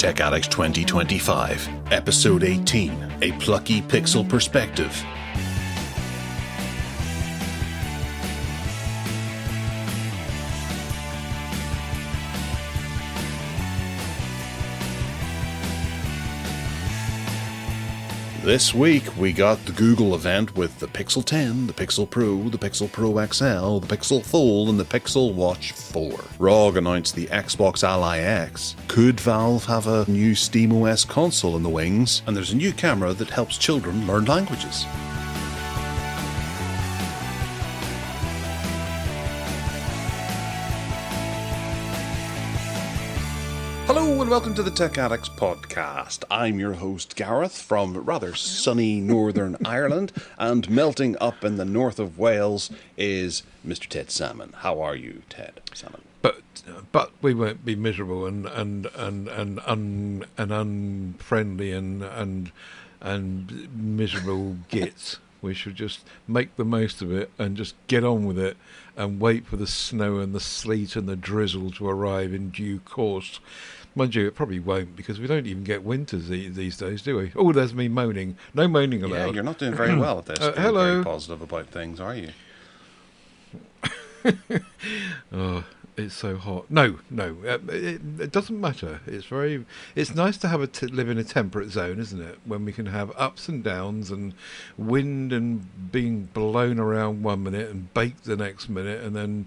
Tech Addicts 2025, Episode 18, A Plucky Pixel Perspective. This week, we got the Google event with the Pixel 10, the Pixel Pro, the Pixel Pro XL, the Pixel Fold, and the Pixel Watch 4. ROG announced the Xbox Ally X. Could Valve have a new SteamOS console in the wings? And there's a new camera that helps children learn languages. Hello and welcome to the Tech Addicts podcast. I'm your host Gareth from rather sunny Northern Ireland, and melting up in the north of Wales is Mr. Ted Salmon. How are you, Ted Salmon? But we won't be miserable and unfriendly and miserable gits. We should just make the most of it and just get on with it and wait for the snow and the sleet and the drizzle to arrive in due course. Mind you, it probably won't, because we don't even get winters these days, do we? Oh, there's me moaning. No moaning allowed. Yeah, you're not doing very well at this. Hello. Very positive about things, are you? Oh, it's so hot. No, it doesn't matter. It's nice to have live in a temperate zone, isn't it? When we can have ups and downs and wind and being blown around 1 minute and baked the next minute and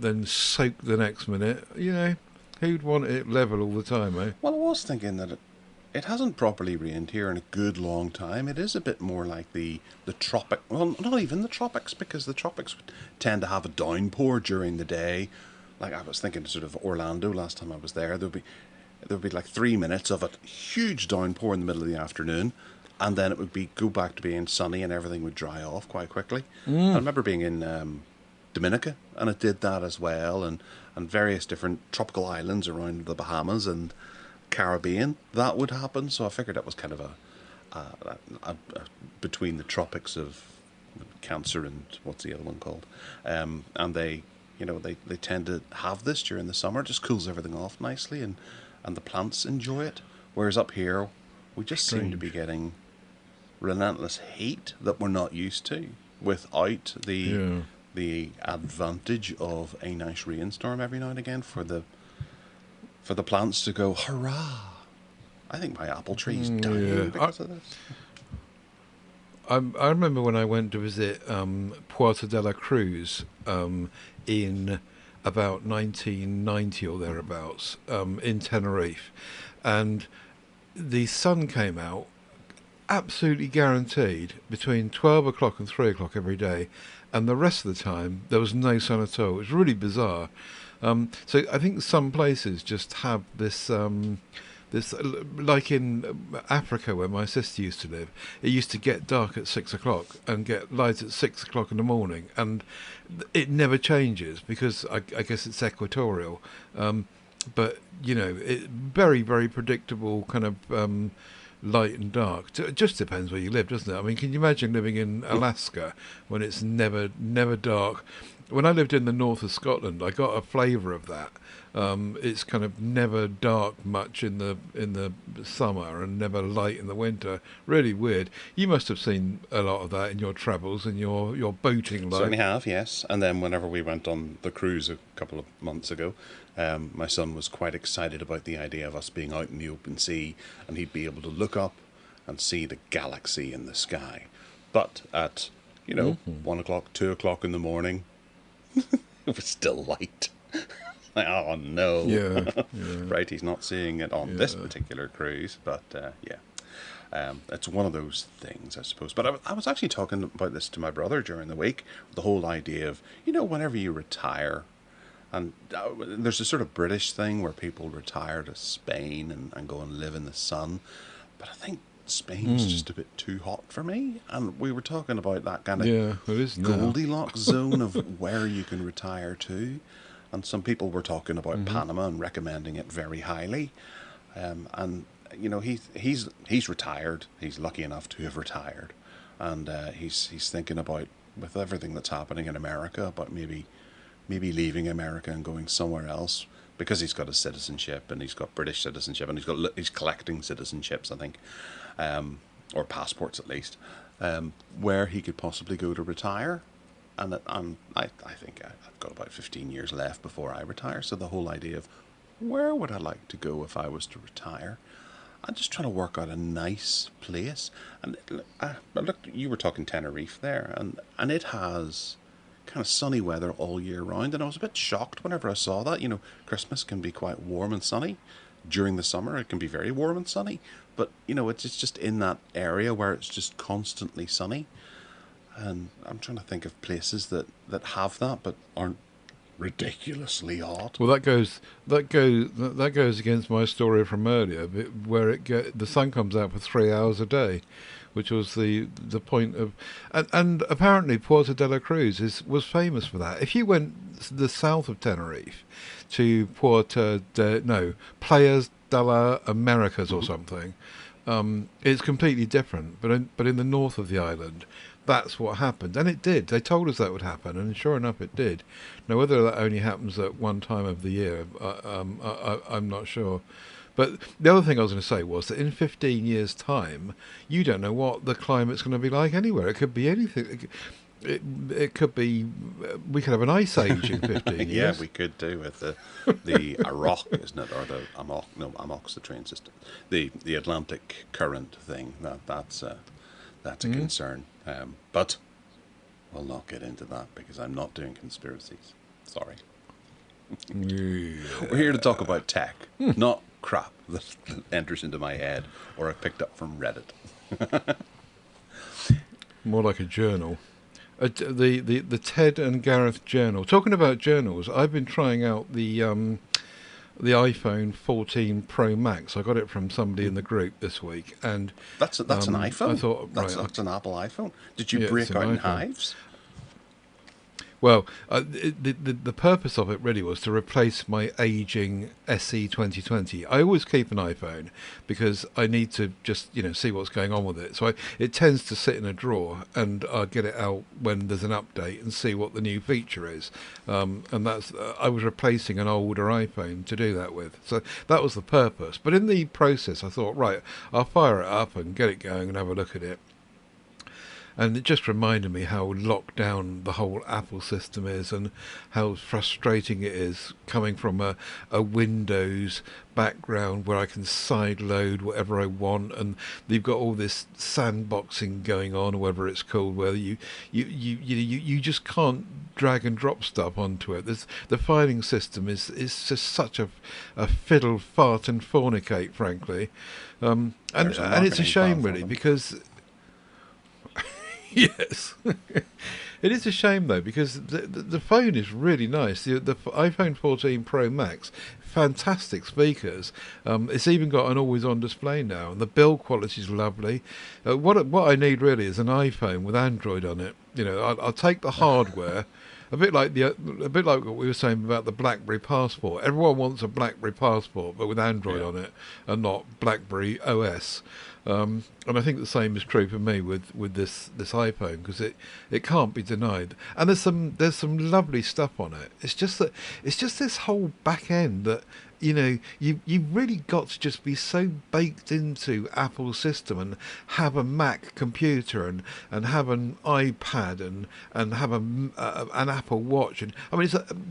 then soaked the next minute. You know, who'd want it level all the time, eh? Well, I was thinking that it hasn't properly rained here in a good long time. It is a bit more like the tropic. Well, not even the tropics, because the tropics tend to have a downpour during the day. Like, I was thinking sort of Orlando last time I was there. There'd be like 3 minutes of a huge downpour in the middle of the afternoon, and then it would go back to being sunny and everything would dry off quite quickly. I remember being in Dominica, and it did that as well, and various different tropical islands around the Bahamas and Caribbean. That would happen, so I figured that was kind of a between the tropics of Cancer and what's the other one called, and they tend to have this during the summer. It just cools everything off nicely, and the plants enjoy it. Whereas up here, we just seem to be getting relentless heat that we're not used to, without the advantage of a nice rainstorm every now and again for the plants to go, hurrah! I think my apple tree's dying because of this. I remember when I went to visit Puerto de la Cruz in about 1990 or thereabouts, in Tenerife, and the sun came out absolutely guaranteed between 12 o'clock and 3 o'clock every day, and the rest of the time there was no sun at all. It was really bizarre. So I think some places just have this, like in Africa where my sister used to live, it used to get dark at 6 o'clock and get light at 6 o'clock in the morning, and it never changes because I guess it's equatorial. But, you know, it very, very predictable kind of light and dark. It just depends where you live, doesn't it? I mean, can you imagine living in Alaska when it's never dark? When I lived in the north of Scotland, I got a flavour of that. It's kind of never dark much in the summer and never light in the winter. Really weird. You must have seen a lot of that in your travels and your boating life. Certainly have, yes. And then whenever we went on the cruise a couple of months ago, my son was quite excited about the idea of us being out in the open sea, and he'd be able to look up and see the galaxy in the sky. But at 1 o'clock, 2 o'clock in the morning, it was still light. Like, oh no. Yeah. Right, he's not seeing it on this particular cruise, but it's one of those things, I suppose. But I was actually talking about this to my brother during the week, the whole idea of, whenever you retire, and there's a sort of British thing where people retire to Spain and go and live in the sun, but I think Spain's just a bit too hot for me, and we were talking about that kind of Goldilocks zone of where you can retire to, and some people were talking about Panama and recommending it very highly, and he's retired. He's lucky enough to have retired, and he's thinking about, with everything that's happening in America, about maybe leaving America and going somewhere else, because he's got a citizenship and he's got British citizenship and he's collecting citizenships, I think, or passports at least, where he could possibly go to retire. And I think I've got about 15 years left before I retire. So the whole idea of where would I like to go if I was to retire? I'm just trying to work out a nice place. And look, you were talking Tenerife there, and it has kind of sunny weather all year round. And I was a bit shocked whenever I saw that. You know, Christmas can be quite warm and sunny. During the summer, it can be very warm and sunny. But, you know, it's just in that area where it's just constantly sunny. And I'm trying to think of places that have that but aren't ridiculously hot. Well, that goes against my story from earlier, where the sun comes out for 3 hours a day, which was the point of, and apparently Puerto de la Cruz was famous for that. If you went to the south of Tenerife to Playas de la Americas or something, it's completely different. But in the north of the island, that's what happened, and it did. They told us that would happen, and sure enough, it did. Now, whether that only happens at one time of the year, I'm not sure. But the other thing I was going to say was that in 15 years' time, you don't know what the climate's going to be like anywhere. It could be anything. It could be. We could have an ice age in 15 years. Yeah, we could do with the ROC, isn't it, or the AMOC? No, AMOC's the train system. The Atlantic current thing. That's a concern. But we'll not get into that because I'm not doing conspiracies. Sorry. Yeah. We're here to talk about tech, not crap that enters into my head or I picked up from Reddit. More like a journal. The Ted and Gareth journal. Talking about journals, I've been trying out the iPhone 14 Pro Max. I got it from somebody in the group this week, and that's an iPhone. I thought that's an Apple iPhone. Did you break out in hives? Well, the purpose of it really was to replace my aging SE 2020. I always keep an iPhone because I need to just see what's going on with it. So it tends to sit in a drawer, and I get it out when there's an update and see what the new feature is. And that's I was replacing an older iPhone to do that with. So that was the purpose. But in the process, I thought, right, I'll fire it up and get it going and have a look at it. And it just reminded me how locked down the whole Apple system is and how frustrating it is coming from a Windows background where I can sideload whatever I want, and you've got all this sandboxing going on, or whatever it's called, where you just can't drag and drop stuff onto it. The filing system is just such a fiddle, fart and fornicate, frankly. And it's a shame, really, because... Yes. It is a shame, though, because the phone is really nice. The iPhone 14 Pro Max, fantastic speakers. It's even got an always-on display now, and the build quality is lovely. What I need really is an iPhone with Android on it. I'll take the hardware. A bit like what we were saying about the BlackBerry Passport. Everyone wants a BlackBerry Passport, but with Android on it, and not BlackBerry OS. And I think the same is true for me with this iPhone, because it can't be denied. And there's some lovely stuff on it. It's just this whole back end that you've really got to just be so baked into Apple's system and have a Mac computer and have an iPad and have an Apple Watch. And I mean,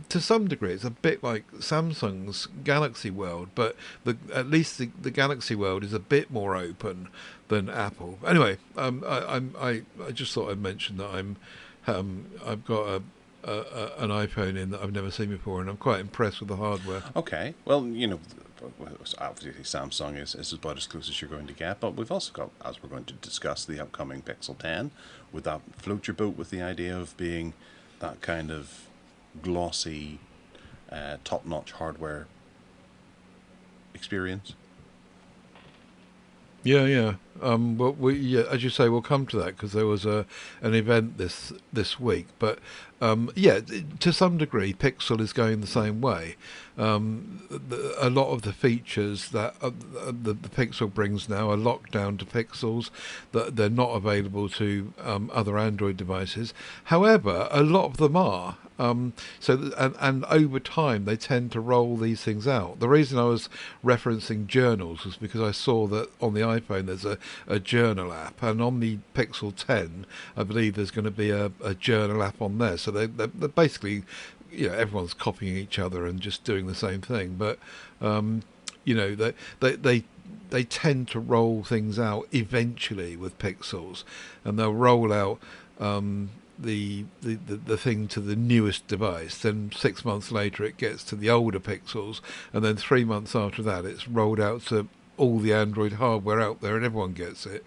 to some degree, it's a bit like Samsung's Galaxy World, but at least the Galaxy World is a bit more open than Apple. Anyway, I just thought I'd mention that I've got an iPhone in that I've never seen before, and I'm quite impressed with the hardware. Okay, well, obviously Samsung is about as close as you're going to get, but we've also got, as we're going to discuss, the upcoming Pixel 10. Would that float your boat with the idea of being that kind of glossy, top-notch hardware experience? Yeah. Well, yeah, as you say, we'll come to that because there was an event this week. But yeah, to some degree, Pixel is going the same way. A lot of the features that the Pixel brings now are locked down to Pixels, that they're not available to other Android devices. However, a lot of them are. And over time, they tend to roll these things out. The reason I was referencing journals was because I saw that on the iPhone there's a journal app, and on the Pixel 10, I believe there's going to be a journal app on there. So they're basically, everyone's copying each other and just doing the same thing. But they tend to roll things out eventually with Pixels, and they'll roll out the thing to the newest device. Then 6 months later it gets to the older Pixels, and then 3 months after that it's rolled out to all the Android hardware out there, and everyone gets it.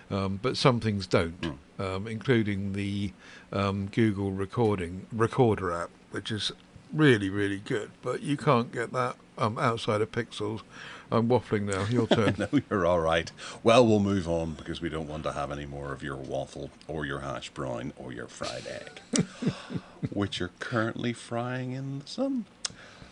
But some things don't, including the Google Recorder app, which is really, really good. But you can't get that outside of Pixels. I'm waffling now. Your turn. No, you're all right. Well, we'll move on because we don't want to have any more of your waffle or your hash brown or your fried egg, which you're currently frying in the sun.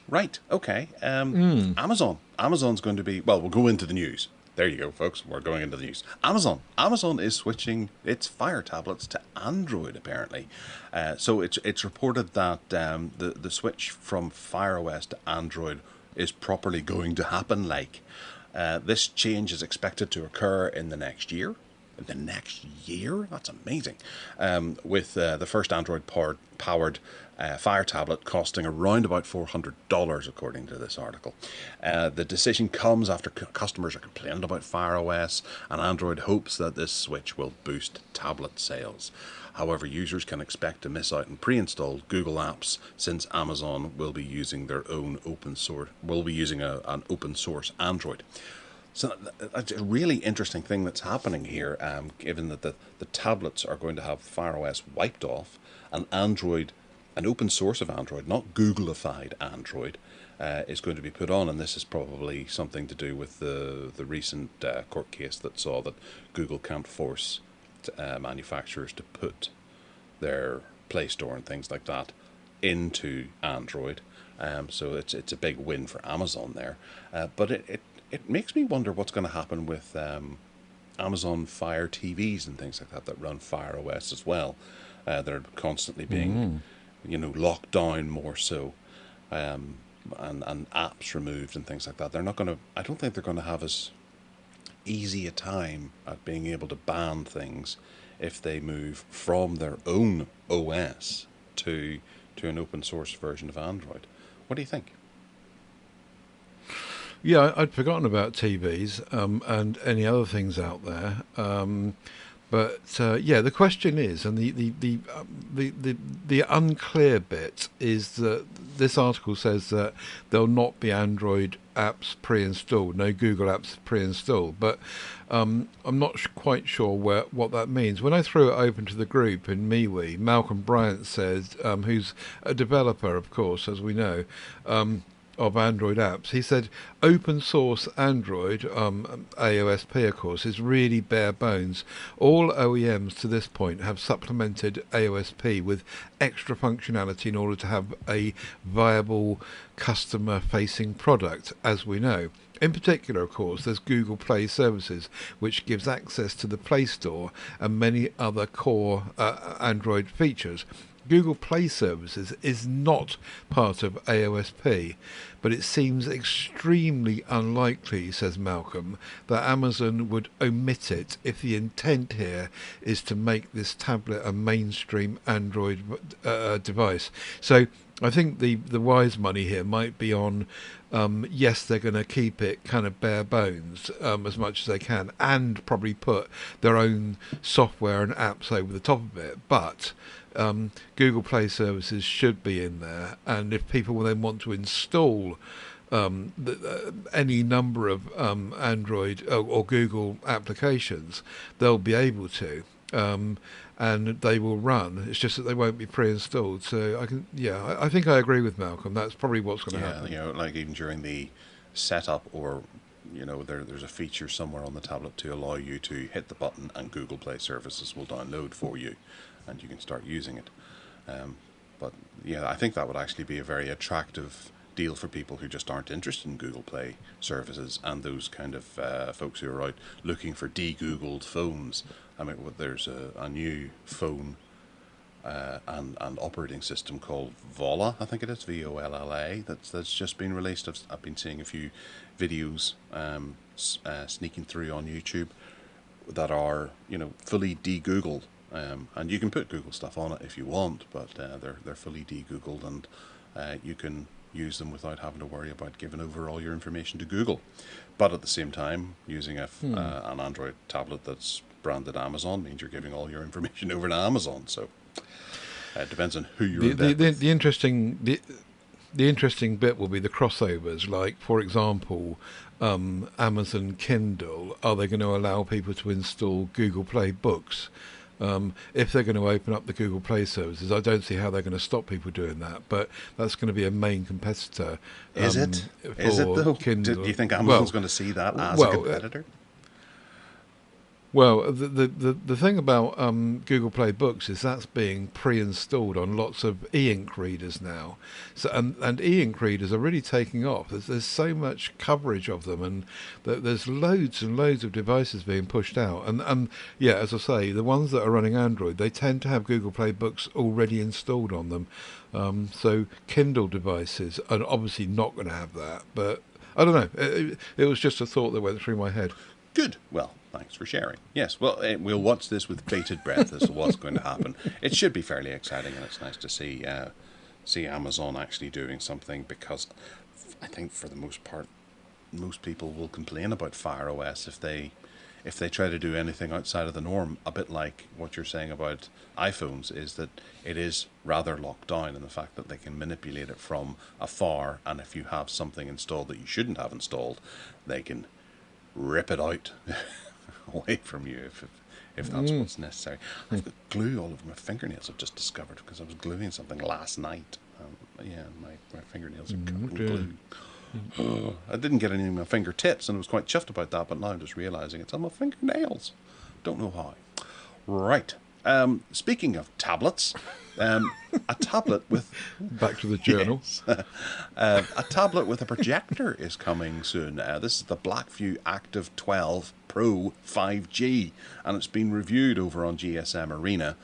Right, okay. Amazon. Amazon's going to be... Well, we'll go into the news. There you go, folks. We're going into the news. Amazon is switching its Fire tablets to Android, apparently. So it's reported that the switch from Fire OS to Android is properly going to happen. This change is expected to occur in the next year. The next year? That's amazing. With the first Android-powered Fire tablet costing around about $400, according to this article. The decision comes after customers are complaining about Fire OS, and Android hopes that this switch will boost tablet sales. However, users can expect to miss out on pre-installed Google apps, since Amazon will be using their own open source. An open source Android. So it's a really interesting thing that's happening here, given that the tablets are going to have Fire OS wiped off, and Android, an open source of Android, not Googleified Android, is going to be put on. And this is probably something to do with the recent court case that saw that Google can't force manufacturers to put their Play Store and things like that into Android. So it's a big win for Amazon there. But it makes me wonder what's going to happen with Amazon Fire TVs and things like that run Fire OS as well. They're constantly being, locked down more so, and apps removed and things like that. They're not going to. I don't think they're going to have as easy a time at being able to ban things if they move from their own OS to an open source version of Android. What do you think? Yeah, I'd forgotten about TVs and any other things out there. But the question is, and the unclear bit is that this article says that there'll not be Android apps pre-installed, no Google apps pre-installed. But I'm not quite sure what that means. When I threw it open to the group in MeWe, Malcolm Bryant says, who's a developer, of course, as we know, of Android apps, he said open source Android, AOSP of course, is really bare bones. All OEMs to this point have supplemented AOSP with extra functionality in order to have a viable customer facing product, as we know. In particular, of course, there's Google Play Services, which gives access to the Play Store and many other core Android features. Google Play Services is not part of AOSP, but it seems extremely unlikely, says Malcolm, that Amazon would omit it if the intent here is to make this tablet a mainstream Android device. So I think the wise money here might be on, yes, they're going to keep it kind of bare bones as much as they can, and probably put their own software and apps over the top of it, but Google Play Services should be in there, and if people then want to install any number of Android or Google applications, they'll be able to, and they will run. It's just that they won't be pre-installed. So I think I agree with Malcolm. That's probably what's going to happen. Like even during the setup or there's a feature somewhere on the tablet to allow you to hit the button and Google Play services will download for you, and you can start using it. But yeah, I think that would actually be a very attractive deal for people who just aren't interested in Google Play services, and those kind of folks who are out looking for de-Googled phones. I mean, there's a new phone and operating system called Volla, I think it is, Volla, that's just been released. I've been seeing a few videos sneaking through on YouTube that are fully de-Googled, and you can put Google stuff on it if you want, but they're fully de-Googled, and you can use them without having to worry about giving over all your information to Google. But at the same time, using an Android tablet that's branded Amazon means you're giving all your information over to Amazon. So it depends on who you're the interesting bit will be the crossovers. Like, for example, Amazon Kindle. Are they going to allow people to install Google Play books? If they're going to open up the Google Play services, I don't see how they're going to stop people doing that. But that's going to be a main competitor. Is it? Is it though? Kindle. Do you think Amazon's going to see that as a competitor? Well, the thing about Google Play Books is that's being pre-installed on lots of e-ink readers now. So and e-ink readers are really taking off. There's so much coverage of them, and there's loads and loads of devices being pushed out. And yeah, as I say, the ones that are running Android, they tend to have Google Play Books already installed on them. So Kindle devices are obviously not going to have that. But I don't know. It was just a thought that went through my head. Good. Well, thanks for sharing. Yes, well, we'll watch this with bated breath as to what's going to happen. It should be fairly exciting, and it's nice to see Amazon actually doing something, because I think for the most part, most people will complain about Fire OS if they try to do anything outside of the norm. A bit like what you're saying about iPhones, is that it is rather locked down in the fact that they can manipulate it from afar, and if you have something installed that you shouldn't have installed, they can rip it out away from you if that's what's necessary. I've got glue all over my fingernails, I've just discovered, because I was gluing something last night. My fingernails are covered in glue. I didn't get any of my fingertips, and I was quite chuffed about that, but now I'm just realising it's on my fingernails. Don't know how. Right. Speaking of tablets, a tablet with... Back to the journal. Yes, a tablet with a projector is coming soon. This is the Blackview Active 12 Pro 5G, and it's been reviewed over on GSM Arena.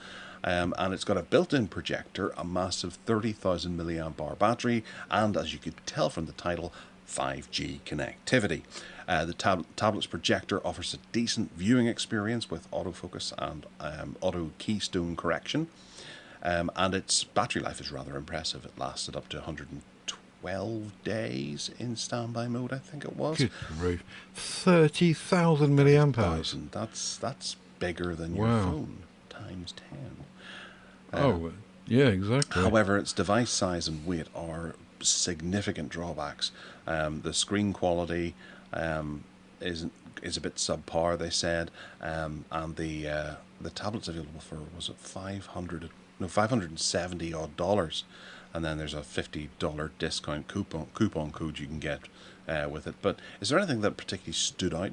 And it's got a built-in projector, a massive 30,000 milliamp hour battery, and as you could tell from the title, 5G connectivity. The tablet's projector offers a decent viewing experience with autofocus and auto keystone correction. And its battery life is rather impressive. It lasted up to 112 days in standby mode, I think it was. Good grief. 30,000 milliamp hours. That's bigger than your phone times 10. Yeah, exactly. However, its device size and weight are significant drawbacks. The screen quality is a bit subpar, they said, and the tablet's available for, was it $570 odd, and then there's a $50 discount coupon code you can get with it. But is there anything that particularly stood out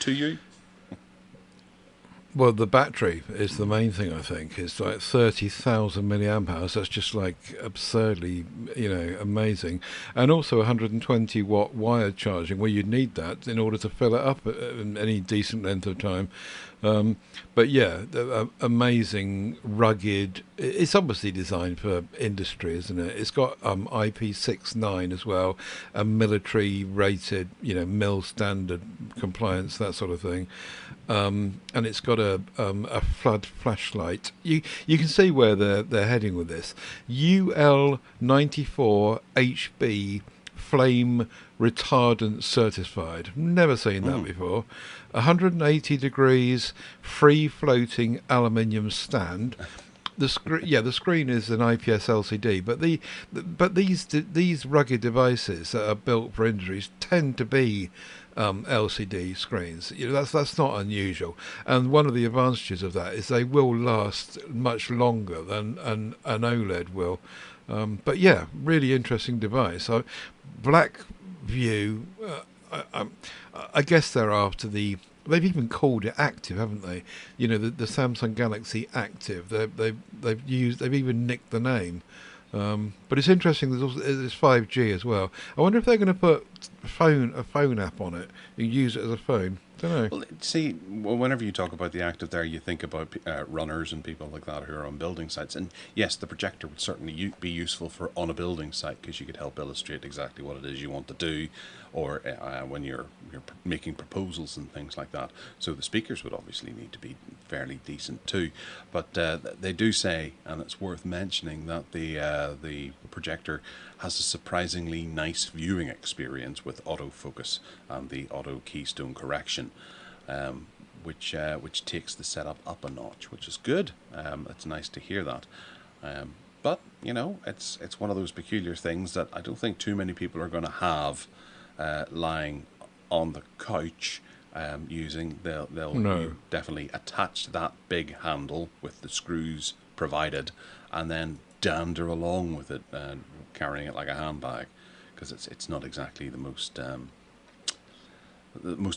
to you? Well, the battery is the main thing, I think. It's like 30,000 milliamp hours. That's just like absurdly, amazing. And also 120 watt wired charging, where you need that in order to fill it up in any decent length of time. But yeah, amazing, rugged. It's obviously designed for industry, isn't it? It's got IP69 as well, a military rated, mil standard compliance, that sort of thing. And it's got a flood flashlight. You can see where they're heading with this. UL94HB flame retardant certified. Never seen that before. 180 degrees free floating aluminium stand. The screen is an IPS LCD, but these rugged devices that are built for industries tend to be LCD screens. That's not unusual, and one of the advantages of that is they will last much longer than an OLED will. But yeah, really interesting device. Black View, I guess they're after the. They've even called it Active, haven't they? You know, the Samsung Galaxy Active. They've even nicked the name. But it's interesting. There's 5G as well. I wonder if they're going to put a phone app on it. You can use it as a phone. Don't know. Well, see, whenever you talk about the Active there, you think about runners and people like that who are on building sites. And yes, the projector would certainly be useful for on a building site because you could help illustrate exactly what it is you want to do, or when you're making proposals and things like that. So the speakers would obviously need to be fairly decent too. But they do say, and it's worth mentioning, that the projector has a surprisingly nice viewing experience with autofocus and the auto keystone correction, which takes the setup up a notch, which is good. It's nice to hear that. But you know, it's one of those peculiar things that I don't think too many people are going to have lying on the couch using. They'll definitely attach that big handle with the screws provided, and then dander along with it, carrying it like a handbag, because it's not exactly the most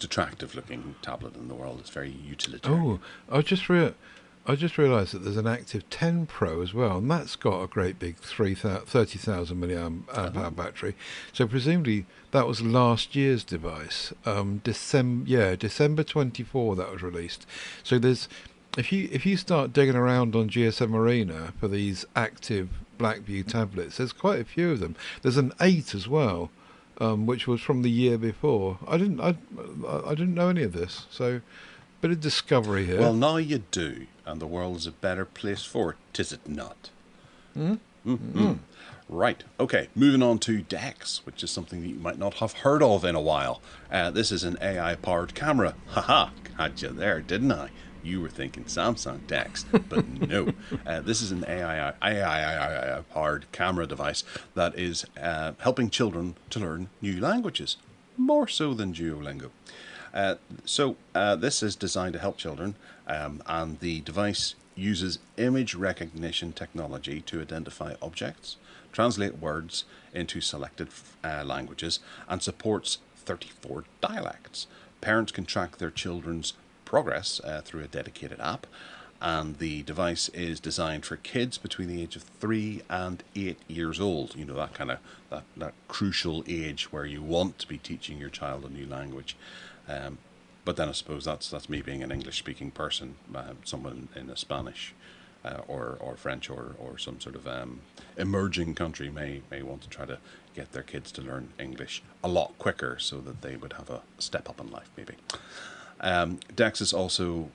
attractive looking tablet in the world. It's very utilitarian. Oh, I just realised that there's an Active 10 Pro as well, and that's got a great big 30,000 milliamp hour battery. So presumably that was last year's device. December 24 that was released. So there's if you start digging around on GSM Arena for these Active Blackview tablets, there's quite a few of them. There's an 8 as well, which was from the year before. I didn't know any of this, so bit of discovery here. Well, now you do, and the world is a better place for it, is it not? Right, okay, moving on to Dex, which is something that you might not have heard of in a while. This is an AI-powered camera. Haha, got you there, didn't I? You were thinking Samsung Dex, but no. This is an AI-powered camera device that is helping children to learn new languages, more so than Duolingo. So this is designed to help children, and the device uses image recognition technology to identify objects, translate words into selected languages, and supports 34 dialects. Parents can track their children's progress through a dedicated app, and the device is designed for kids between the age of 3 and 8 years old. You know, that kind of that crucial age where you want to be teaching your child a new language. But then I suppose that's me being an English-speaking person. Someone in a Spanish or French or some sort of emerging country may want to try to get their kids to learn English a lot quicker, so that they would have a step up in life, maybe. Dex is also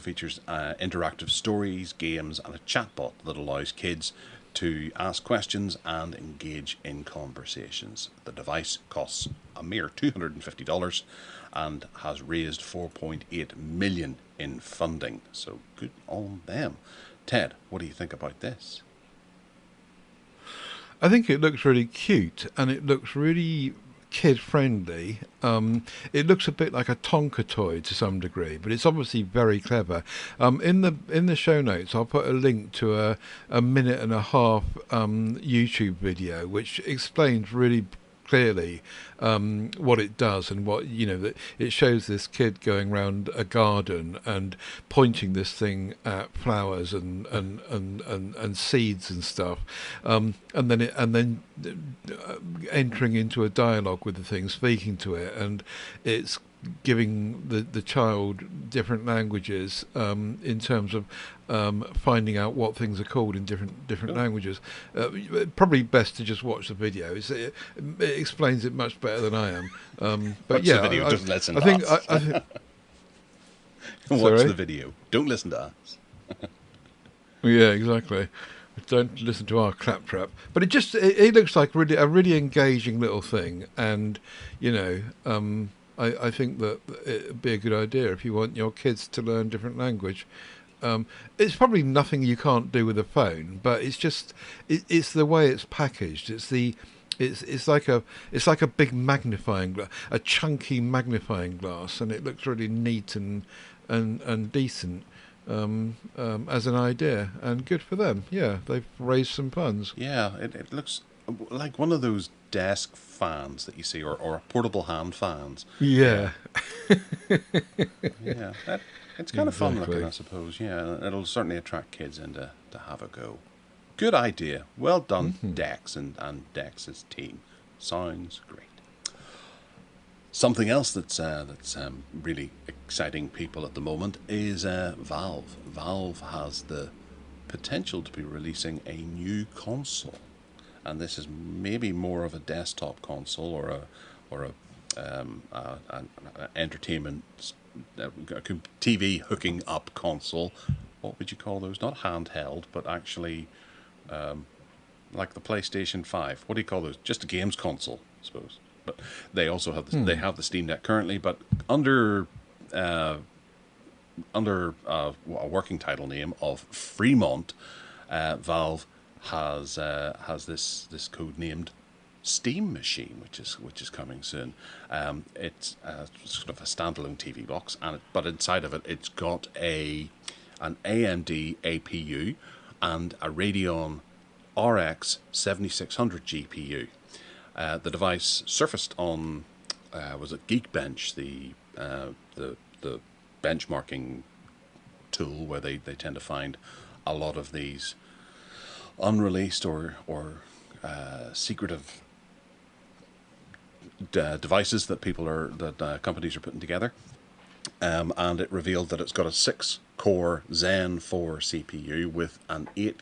features interactive stories, games, and a chatbot that allows kids to ask questions and engage in conversations. The device costs a mere $250 and has raised $4.8 million in funding. So good on them. Ted, what do you think about this? I think it looks really cute, and it looks really kid-friendly. It looks a bit like a Tonka toy to some degree, but it's obviously very clever. In the show notes, I'll put a link to a minute and a half YouTube video which explains really clearly what it does, and what, you know, that it shows this kid going around a garden and pointing this thing at flowers and seeds and stuff, and then entering into a dialogue with the thing, speaking to it, and it's giving the child different languages in terms of finding out what things are called in different languages. Probably best to just watch the video. It explains it much better than I am. But watch the video, don't listen to us. I think watch the video, don't listen to us. Yeah, exactly. Don't listen to our claptrap. But it looks like a really engaging little thing, and you know, I think that it'd be a good idea if you want your kids to learn different language. It's probably nothing you can't do with a phone, but it's the way it's packaged. It's like a big magnifying glass, a chunky magnifying glass, and it looks really neat and decent. as an idea, and good for them. Yeah, they've raised some funds. Yeah, it looks like one of those desk fans that you see, or portable hand fans. Yeah, Yeah, yeah. It's kind of fun looking, I exactly. suppose. Yeah, it'll certainly attract kids in to have a go. Good idea. Well done, Dex and Dex's team. Sounds great. Something else that's really exciting people at the moment is Valve. Valve has the potential to be releasing a new console, and this is maybe more of a desktop console or an entertainment TV hooking up console. What would you call those? Not handheld, but actually like the PlayStation 5. What do you call those? Just a games console, I suppose. But they also have they have the Steam Deck currently, but under a working title name of Fremont, Valve has this code named Steam Machine, which is coming soon. It's sort of a standalone TV box, but inside of it, it's got an AMD APU and a Radeon RX 7600 GPU. The device surfaced on was it Geekbench, the benchmarking tool where they tend to find a lot of these unreleased or secretive devices that companies are putting together. And it revealed that it's got a 6-core Zen 4 CPU with 8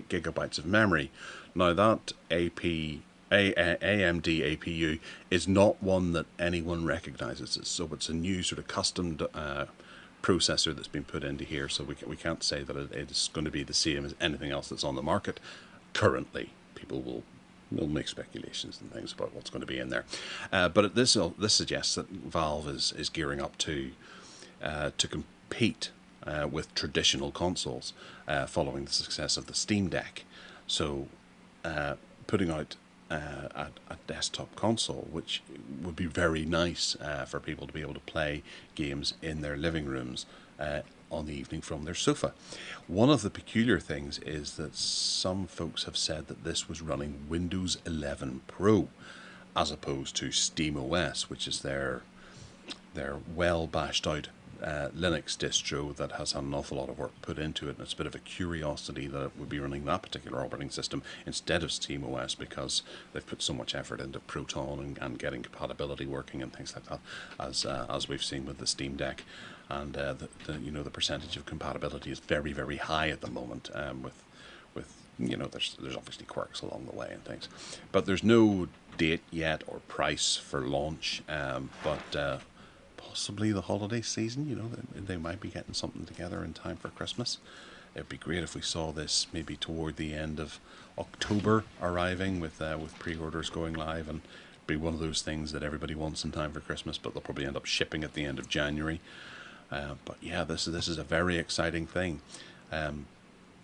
gigabytes of memory. Now that AMD APU is not one that anyone recognizes, so it's a new sort of custom processor that's been put into here. So we can't say that it's going to be the same as anything else that's on the market currently. People will make speculations and things about what's going to be in there, but this suggests that Valve is gearing up to compete with traditional consoles following the success of the Steam Deck. So putting out a desktop console, which would be very nice for people to be able to play games in their living rooms on the evening from their sofa. One of the peculiar things is that some folks have said that this was running Windows 11 Pro as opposed to SteamOS, which is their well bashed out Linux distro that has had an awful lot of work put into it, and it's a bit of a curiosity that it would be running that particular operating system instead of SteamOS, because they've put so much effort into Proton and getting compatibility working and things like that, as we've seen with the Steam Deck. And the percentage of compatibility is very, very high at the moment, with there's obviously quirks along the way and things, but there's no date yet or price for launch, but possibly the holiday season. They might be getting something together in time for Christmas. It'd be great if we saw this maybe toward the end of October arriving with pre-orders going live, and be one of those things that everybody wants in time for Christmas, but they'll probably end up shipping at the end of January. But yeah, this is a very exciting thing.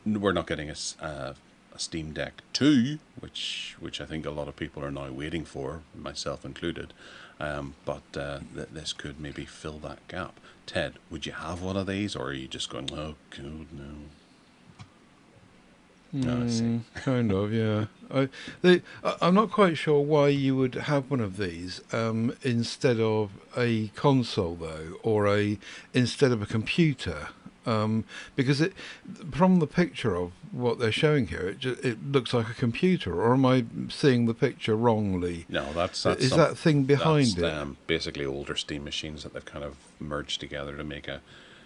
We're not getting a Steam Deck 2, which I think a lot of people are now waiting for, myself included. But this could maybe fill that gap. Ted, would you have one of these, or are you just going, oh, God, no? No, I see. Kind of, yeah. I'm not quite sure why you would have one of these instead of a console, though, or instead of a computer. Because from the picture of what they're showing here, it looks like a computer. Or am I seeing the picture wrongly? No, that's is that thing behind it? Basically, older Steam machines that they've kind of merged together to make an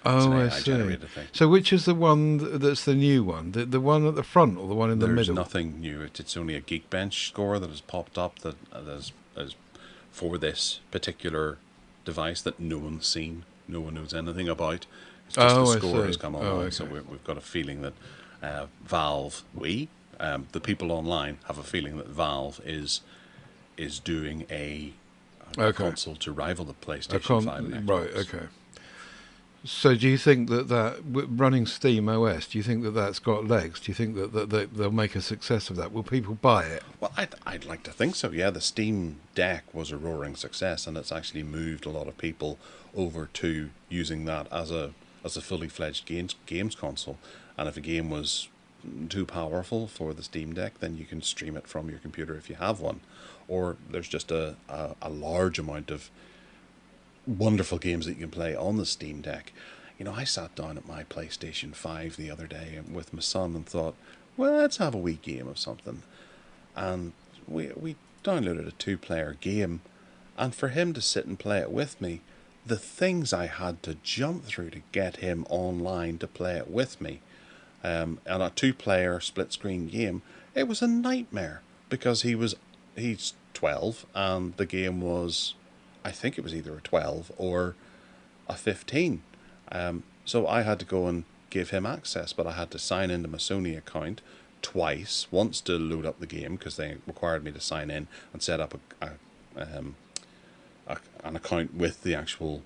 I AI see. generated thing. So which is the one that's the new one? The one at the front or the one in the middle? There's nothing new. It's only a Geekbench score that has popped up that is for this particular device that no one's seen, no one knows anything about. It's just the score has come online, okay. so we've got a feeling that Valve, the people online, have a feeling that Valve is doing a console to rival the PlayStation 5 and Xbox. Right, okay. So do you think that running Steam OS, do you think that that's got legs? Do you think that they'll make a success of that? Will people buy it? Well, I'd like to think so, yeah. The Steam Deck was a roaring success, and it's actually moved a lot of people over to using that as a as a fully fledged games console. And if a game was too powerful for the Steam Deck, then you can stream it from your computer if you have one. Or there's just a large amount of wonderful games that you can play on the Steam Deck. You know, I sat down at my PlayStation 5 the other day with my son and thought, well, let's have a wee game of something. And we downloaded a 2-player game, and for him to sit and play it with me, the things I had to jump through to get him online to play it with me, and a 2-player split-screen game, it was a nightmare, because he's 12, and the game was, I think it was either a 12 or a 15. So I had to go and give him access, but I had to sign into my Sony account twice. Once to load up the game, because they required me to sign in and set up an account with the actual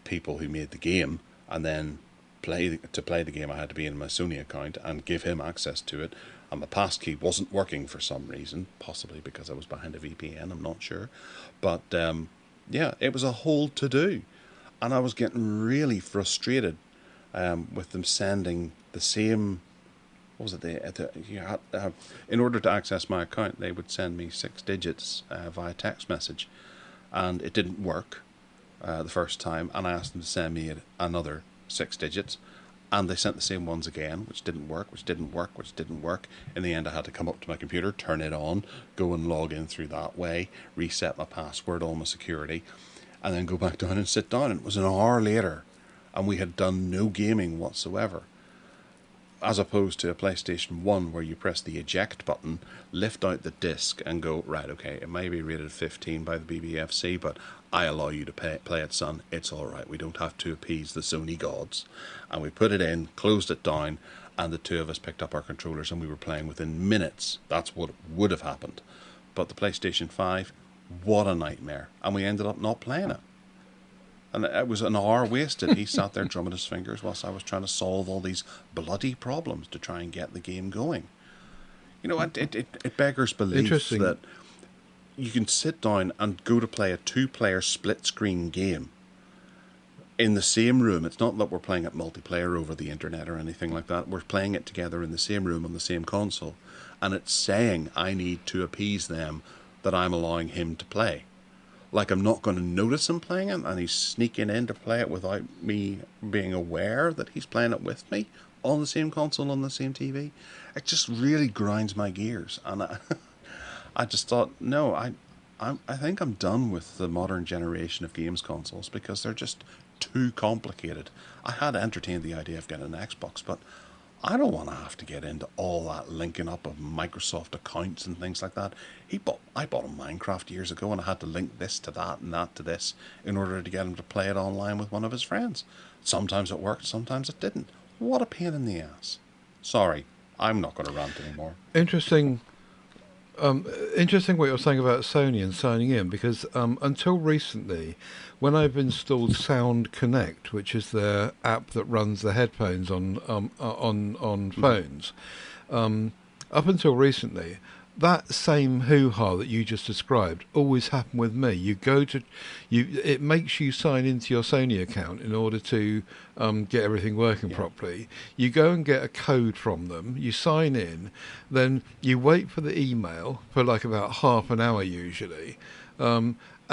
people who made the game, and then to play the game I had to be in my Sony account and give him access to it. And my passkey wasn't working for some reason, possibly because I was behind a VPN, I'm not sure. But yeah, it was a whole to-do. And I was getting really frustrated with them sending the same... What was it? In order to access my account, they would send me 6 digits via text message. And it didn't work the first time. And I asked them to send me another 6 digits. And they sent the same ones again, which didn't work, which didn't work, which didn't work. In the end, I had to come up to my computer, turn it on, go and log in through that way, reset my password, all my security, and then go back down and sit down. And it was an hour later, and we had done no gaming whatsoever. As opposed to a PlayStation 1 where you press the eject button, lift out the disc and go, right, okay, it may be rated 15 by the BBFC, but I allow you to play it, son. It's all right. We don't have to appease the Sony gods. And we put it in, closed it down, and the two of us picked up our controllers and we were playing within minutes. That's what would have happened. But the PlayStation 5, what a nightmare. And we ended up not playing it. And it was an hour wasted. He sat there drumming his fingers whilst I was trying to solve all these bloody problems to try and get the game going. You know, it beggars belief that you can sit down and go to play a 2-player split-screen game in the same room. It's not that we're playing it multiplayer over the internet or anything like that. We're playing it together in the same room on the same console. And it's saying I need to appease them that I'm allowing him to play. Like I'm not going to notice him playing it, and he's sneaking in to play it without me being aware that he's playing it with me on the same console, on the same TV. It just really grinds my gears. And I just thought, no, I think I'm done with the modern generation of games consoles because they're just too complicated. I had entertained the idea of getting an Xbox, but I don't want to have to get into all that linking up of Microsoft accounts and things like that. I bought a Minecraft years ago, and I had to link this to that and that to this in order to get him to play it online with one of his friends. Sometimes it worked, sometimes it didn't. What a pain in the ass. Sorry, I'm not going to rant anymore. Interesting what you're saying about Sony and signing in, because until recently, when I've installed Sound Connect, which is the app that runs the headphones on phones, up until recently, that same hoo-ha that you just described always happened with me. It makes you sign into your Sony account in order to get everything working properly. You go and get a code from them, you sign in, then you wait for the email for like about half an hour usually,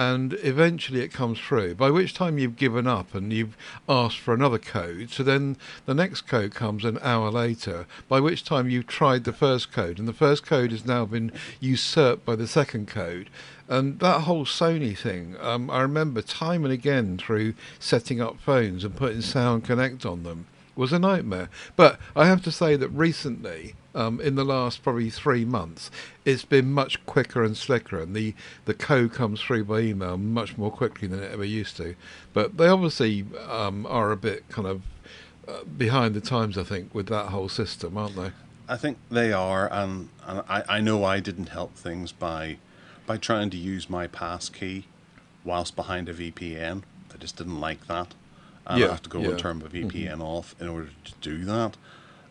and eventually it comes through, by which time you've given up and you've asked for another code. So then the next code comes an hour later, by which time you've tried the first code, and the first code has now been usurped by the second code. And that whole Sony thing, I remember time and again through setting up phones and putting Sound Connect on them, was a nightmare. But I have to say that recently, in the last probably 3 months, it's been much quicker and slicker, and the code comes through by email much more quickly than it ever used to. But they obviously are a bit kind of behind the times, I think, with that whole system, aren't they? I think they are, and I know I didn't help things by trying to use my passkey whilst behind a VPN. I just didn't like that. And I have to go and turn my VPN off in order to do that.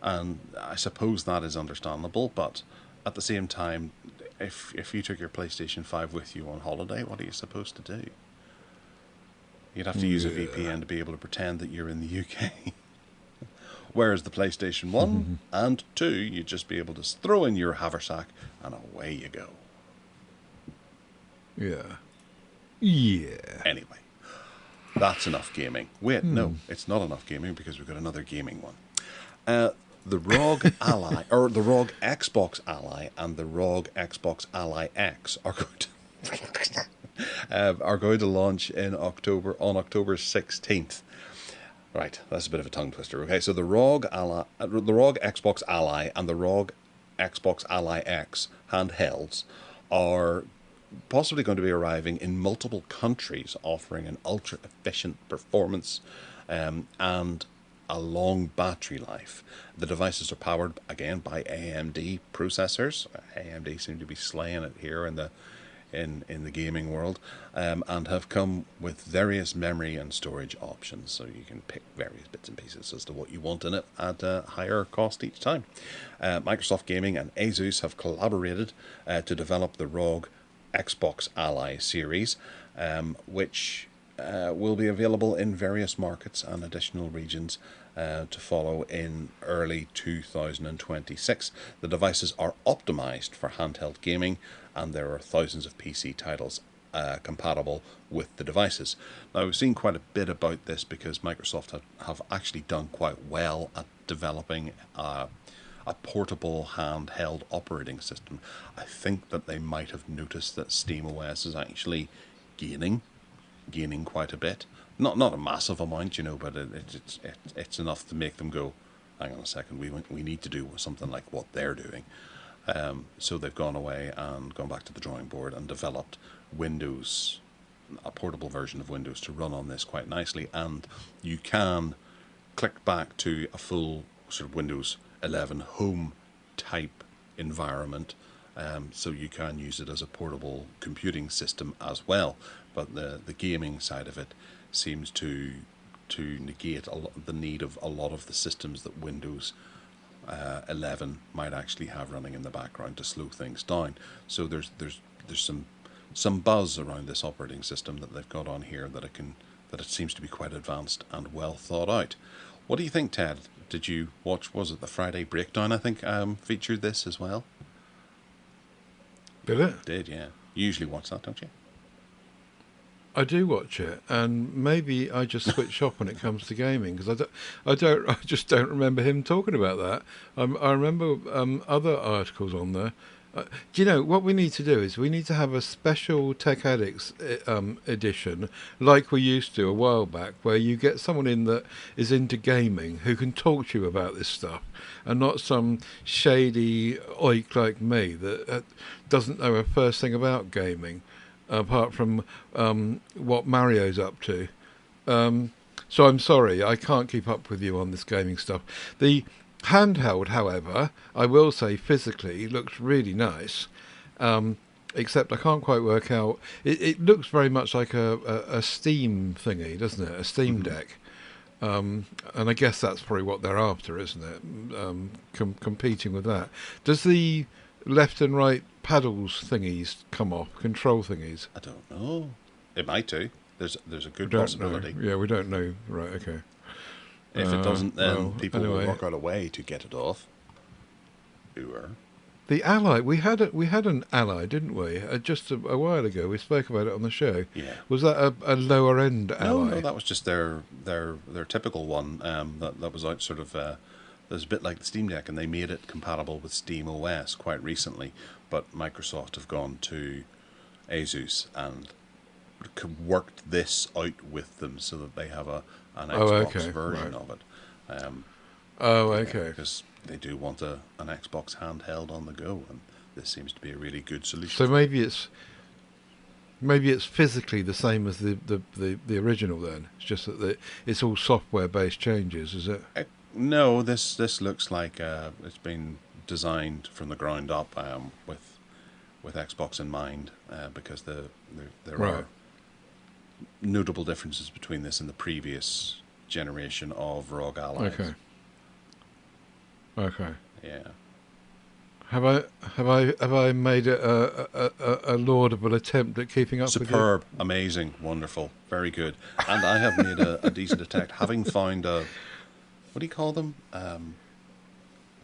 And I suppose that is understandable, but at the same time, if you took your PlayStation 5 with you on holiday, what are you supposed to do? You'd have to use a VPN to be able to pretend that you're in the UK. Whereas the PlayStation 1 and 2, you'd just be able to throw in your haversack and away you go. Yeah. Yeah. Anyway, that's enough gaming. Wait, no, it's not enough gaming because we've got another gaming one. The ROG Ally, or the ROG Xbox Ally and the ROG Xbox Ally X are going to launch on October 16th. Right, that's a bit of a tongue twister. Okay, so the ROG Xbox Ally and the ROG Xbox Ally X handhelds are possibly going to be arriving in multiple countries, offering an ultra-efficient performance and a long battery life. The devices are powered, again, by AMD processors. AMD seem to be slaying it here in the gaming world, and have come with various memory and storage options, so you can pick various bits and pieces as to what you want in it at a higher cost each time. Microsoft Gaming and Asus have collaborated to develop the ROG Xbox Ally series, which will be available in various markets and additional regions to follow in early 2026. The devices are optimized for handheld gaming, and there are thousands of PC titles compatible with the devices. Now, we've seen quite a bit about this because Microsoft have actually done quite well at developing a portable handheld operating system. I think that they might have noticed that SteamOS is actually gaining quite a bit. Not a massive amount, but it's enough to make them go, hang on a second, we need to do something like what they're doing. So they've gone away and gone back to the drawing board and developed Windows, a portable version of Windows to run on this quite nicely, and you can click back to a full sort of Windows 11 home type environment, so you can use it as a portable computing system as well. But the gaming side of it seems to negate the need of a lot of the systems that Windows 11 might actually have running in the background to slow things down. So there's some buzz around this operating system that they've got on here that it seems to be quite advanced and well thought out. What do you think, Ted? Did you watch, was it the Friday Breakdown, I think, featured this as well? Did it? Did, yeah. You usually watch that, don't you? I do watch it, and maybe I just switch off when it comes to gaming because I just don't remember him talking about that. I remember other articles on there. Do you know what we need to do is we need to have a special Tech Addicts edition like we used to a while back, where you get someone in that is into gaming who can talk to you about this stuff, and not some shady oik like me that doesn't know a first thing about gaming apart from what Mario's up to. So I'm sorry, I can't keep up with you on this gaming stuff. The handheld, however, I will say physically looks really nice, except I can't quite work out. It looks very much like a Steam thingy, doesn't it? A Steam Deck. And I guess that's probably what they're after, isn't it? Competing with that. Does the left and right paddles thingies come off? Control thingies? I don't know. It might do. There's a good possibility. Know. Yeah, we don't know. Right, okay. If it doesn't, then people will work out a way to get it off. The Ally, we had an Ally, didn't we? Just a while ago, we spoke about it on the show. Yeah. Was that a lower end Ally? No, that was just their typical one. That was out sort of. It was a bit like the Steam Deck, and they made it compatible with SteamOS quite recently. But Microsoft have gone to Asus and worked this out with them so that they have an Xbox version of it. Because they do want an Xbox handheld on the go, and this seems to be a really good solution. So maybe it's physically the same as the original then. It's just that it's all software based changes, is it? No, this looks like it's been designed from the ground up with Xbox in mind, because there are notable differences between this and the previous generation of ROG Ally. Okay. Yeah. Have I made a laudable attempt at keeping up with you? Superb, amazing, wonderful, very good. And I have made a decent attempt, having found what do you call them?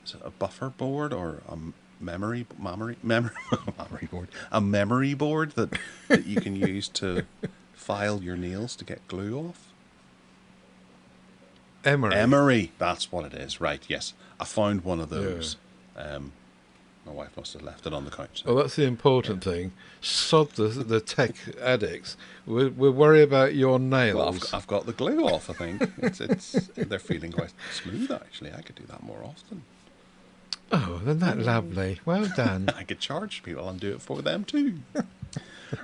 Is it a buffer board or a memory memory board? A memory board that you can use to file your nails to get glue off. Emery, that's what it is. Right, yes, I found one of those. Yeah. My wife must have left it on the couch. Well, that's the important thing. Sod the tech addicts. We'll worry about your nails. Well, I've got the glue off. I think it's they're feeling quite smooth. Actually, I could do that more often. Oh, isn't that lovely? Well done. I could charge people and do it for them too.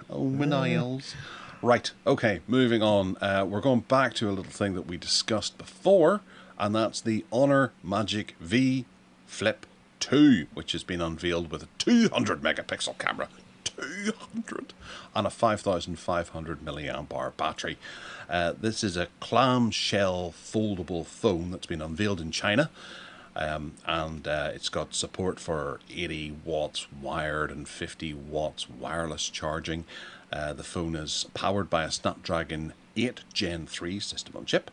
Oh, my nails. Right, okay, moving on. We're going back to a little thing that we discussed before, and that's the Honor Magic V Flip 2, which has been unveiled with a 200 megapixel camera. 200! And a 5,500 milliamp hour battery. This is a clamshell foldable phone that's been unveiled in China. And it's got support for 80 watts wired and 50 watts wireless charging. The phone is powered by a Snapdragon 8 Gen 3 system on chip,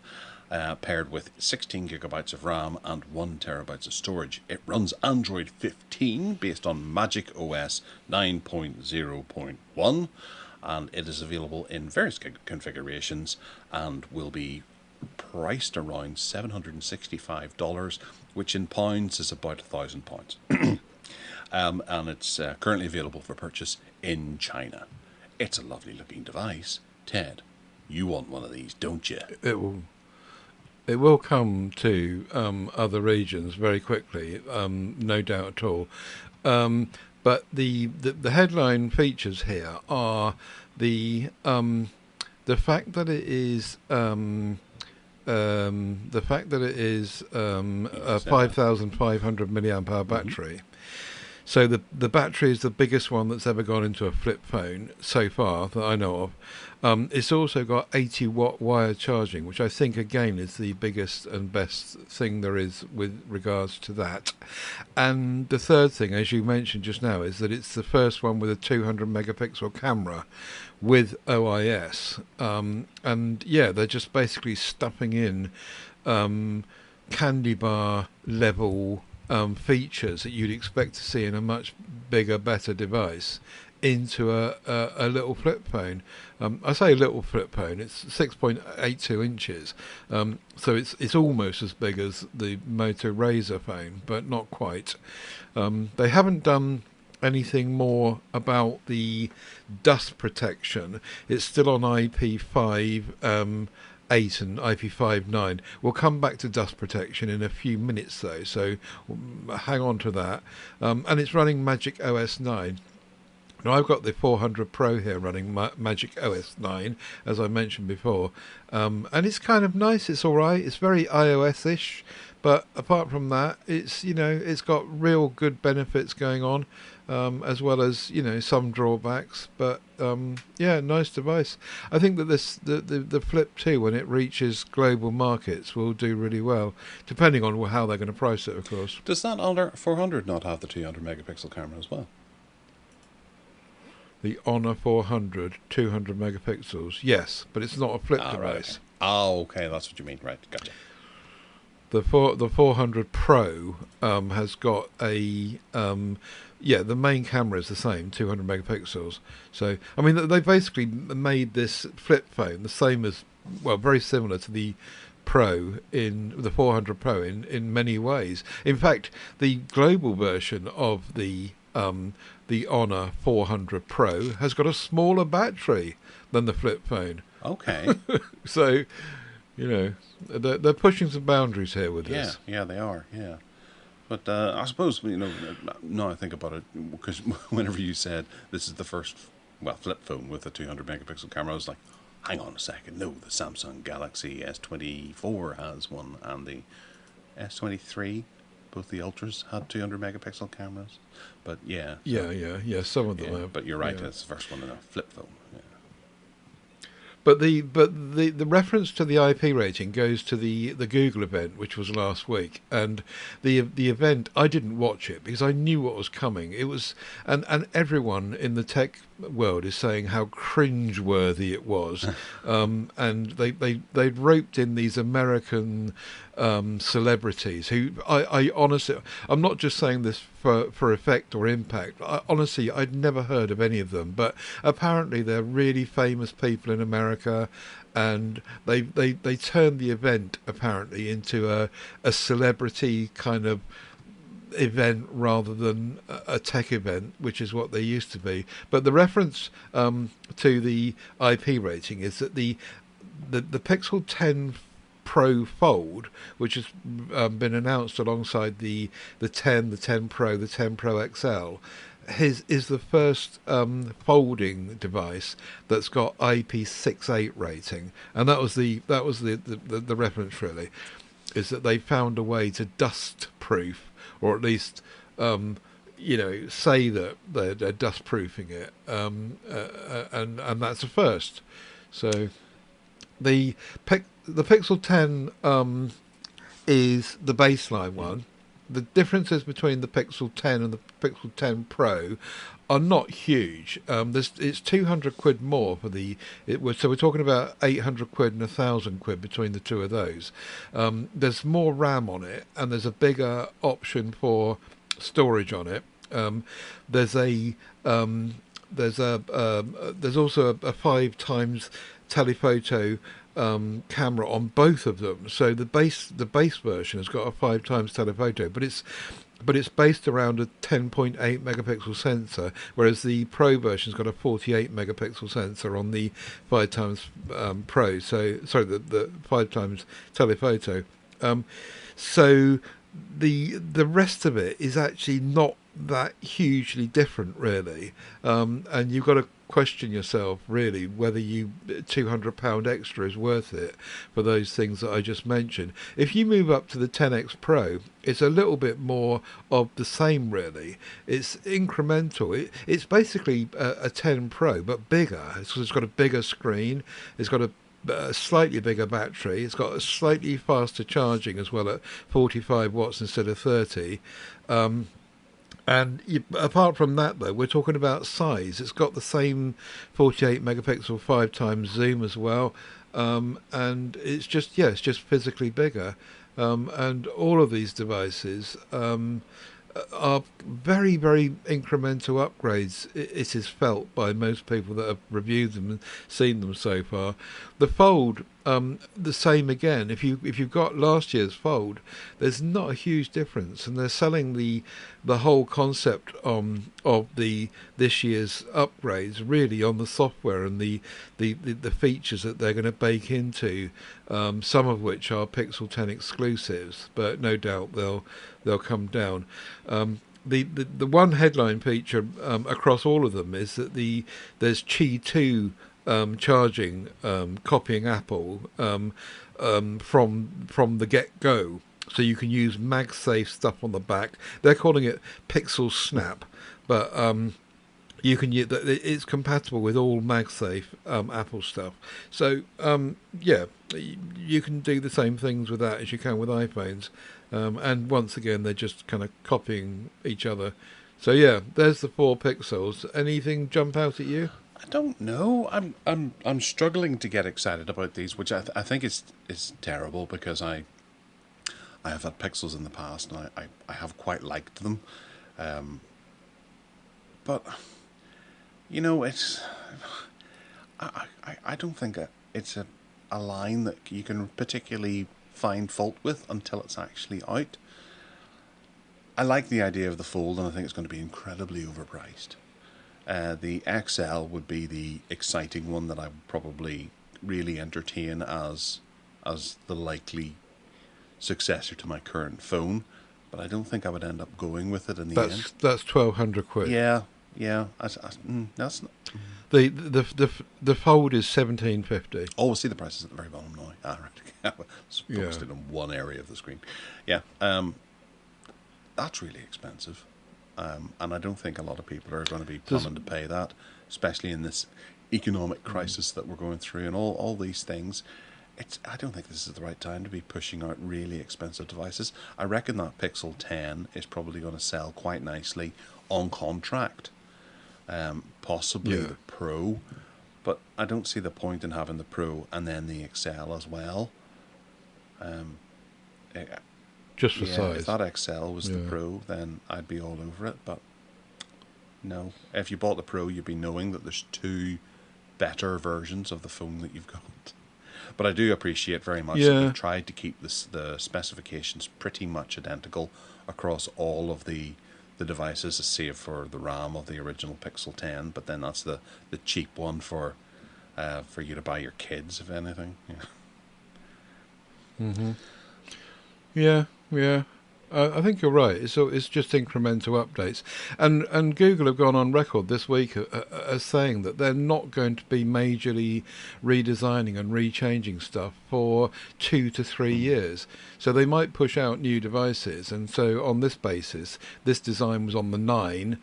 paired with 16 gigabytes of RAM and 1 terabytes of storage. It runs Android 15 based on Magic OS 9.0.1, and it is available in various configurations and will be priced around $765, which in pounds is about £1,000. And it's currently available for purchase in China. It's a lovely looking device. Ted, you want one of these, don't you? It will come to other regions very quickly, no doubt at all. But the headline features here are the fact that it is a 5,500 milliamp hour battery. So the battery is the biggest one that's ever gone into a flip phone so far that I know of. It's also got 80 watt wire charging, which I think again is the biggest and best thing there is with regards to that. And the third thing, as you mentioned just now, is that it's the first one with a 200 megapixel camera with OIS. And yeah, they're just basically stuffing in candy bar level features that you'd expect to see in a much bigger, better device into a little flip phone. I say little flip phone, it's 6.82 inches, so it's almost as big as the Moto Razr phone, but not quite. They haven't done anything more about the dust protection. It's still on IP5 8 and IP5 9. We'll come back to dust protection in a few minutes though, so hang on to that. And it's running Magic OS 9. Now I've got the 400 Pro here running Magic OS 9, as I mentioned before, and it's kind of nice. It's all right. It's very iOS-ish, but apart from that, it's got real good benefits going on, as well as some drawbacks. But yeah, nice device. I think that the Flip 2, when it reaches global markets, will do really well, depending on how they're going to price it, of course. Does that Honor 400 not have the 200 megapixel camera as well? The Honor 400, 200 megapixels, yes, but it's not a flip device. Right, okay. Oh, okay, that's what you mean, right, gotcha. The 400 Pro has got the main camera is the same, 200 megapixels. So, I mean, they basically made this flip phone the same as, well, very similar to the Pro in the 400 Pro in many ways. In fact, the global version of the Honor 400 Pro has got a smaller battery than the flip phone. Okay. So, they're pushing some boundaries here with this. Yeah, they are, yeah. But I suppose, now I think about it, because whenever you said this is the first, flip phone with a 200 megapixel camera, I was like, hang on a second, no, the Samsung Galaxy S24 has one, and the S23, both the Ultras had 200 megapixel cameras. But yeah. Yeah, some of them have. But you're right, it's the first one in a flip phone. Yeah. but the reference to the IP rating goes to the Google event, which was last week, and the event, I didn't watch it because I knew what was coming. It was, and everyone in the tech world is saying how cringe-worthy it was, and they'd roped in these American celebrities who I honestly, I'm not just saying this for effect or impact. Honestly, I'd never heard of any of them, but apparently they're really famous people in America, and they turned the event apparently into a celebrity kind of event rather than a tech event, which is what they used to be. But the reference to the IP rating is that the Pixel 10 Pro Fold, which has been announced alongside the 10, the 10 Pro, the 10 Pro XL, is the first folding device that's got IP68 rating, and that was the reference really, is that they found a way to dust proof, or at least say that they're dust proofing it, and that's a first. So the Pixel 10 is the baseline one. The differences between the Pixel 10 and the Pixel 10 Pro are not huge. It's 200 quid more for so we're talking about 800 quid and 1,000 quid between the two of those. There's more RAM on it, and there's a bigger option for storage on it. There's also a 5 times telephoto camera on both of them. So the base version has got a 5 times telephoto, but it's based around a 10.8 megapixel sensor, whereas the Pro version's got a 48 megapixel sensor on the 5 times Pro. So sorry, the 5 times telephoto. So the rest of it is actually not that hugely different, really, and you've got to question yourself really whether £200 extra is worth it for those things that I just mentioned. If you move up to the 10X Pro, it's a little bit more of the same really. It's incremental. It's basically a 10 Pro but bigger. It's got a bigger screen, it's got a slightly bigger battery, it's got a slightly faster charging as well at 45 watts instead of 30. Apart from that, though, we're talking about size. It's got the same 48 megapixel 5 times zoom as well, and it's just physically bigger. And all of these devices are very, very incremental upgrades. It is felt by most people that have reviewed them and seen them so far. The Fold, the same again. If you've got last year's Fold, there's not a huge difference, and they're selling the whole concept of this year's upgrades really on the software and the features that they're going to bake into, some of which are Pixel 10 exclusives, but no doubt they'll come down. The one headline feature across all of them is that there's Qi 2 charging, copying Apple from the get-go. So you can use MagSafe stuff on the back. They're calling it Pixel Snap, but you can use it's compatible with all MagSafe Apple stuff. So you can do the same things with that as you can with iPhones. And once again, they're just kind of copying each other. So yeah, there's the 4 pixels. Anything jump out at you? I don't know. I'm struggling to get excited about these, which I think is terrible, because I have had Pixels in the past and I have quite liked them, but it's I don't think it's a line that you can particularly find fault with until it's actually out. I like the idea of the Fold, and I think it's going to be incredibly overpriced. The XL would be the exciting one that I would probably really entertain as the likely successor to my current phone, but I don't think I would end up going with it in the end. That's 1,200 quid. Yeah. That's not. The Fold is 1,750. Oh, see the prices at the very bottom now. Right. It's posted in one area of the screen. Yeah. That's really expensive. And I don't think a lot of people are going to be planning to pay that, especially in this economic crisis that we're going through and all these things, I don't think this is the right time to be pushing out really expensive devices. I reckon that Pixel 10 is probably going to sell quite nicely on contract, possibly the Pro, but I don't see the point in having the Pro and then the XL as well. Just for size. If that XL was the Pro, then I'd be all over it, but no. If you bought the Pro, you'd be knowing that there's two better versions of the phone that you've got. But I do appreciate very much that they've tried to keep the specifications pretty much identical across all of the devices, save for the RAM of the original Pixel 10. But then that's the cheap one for you to buy your kids, if anything. Yeah. I think you're right. It's just incremental updates, and Google have gone on record this week as saying that they're not going to be majorly redesigning and rechanging stuff for 2 to 3 years. So they might push out new devices, and so on this basis, this design was on the 9,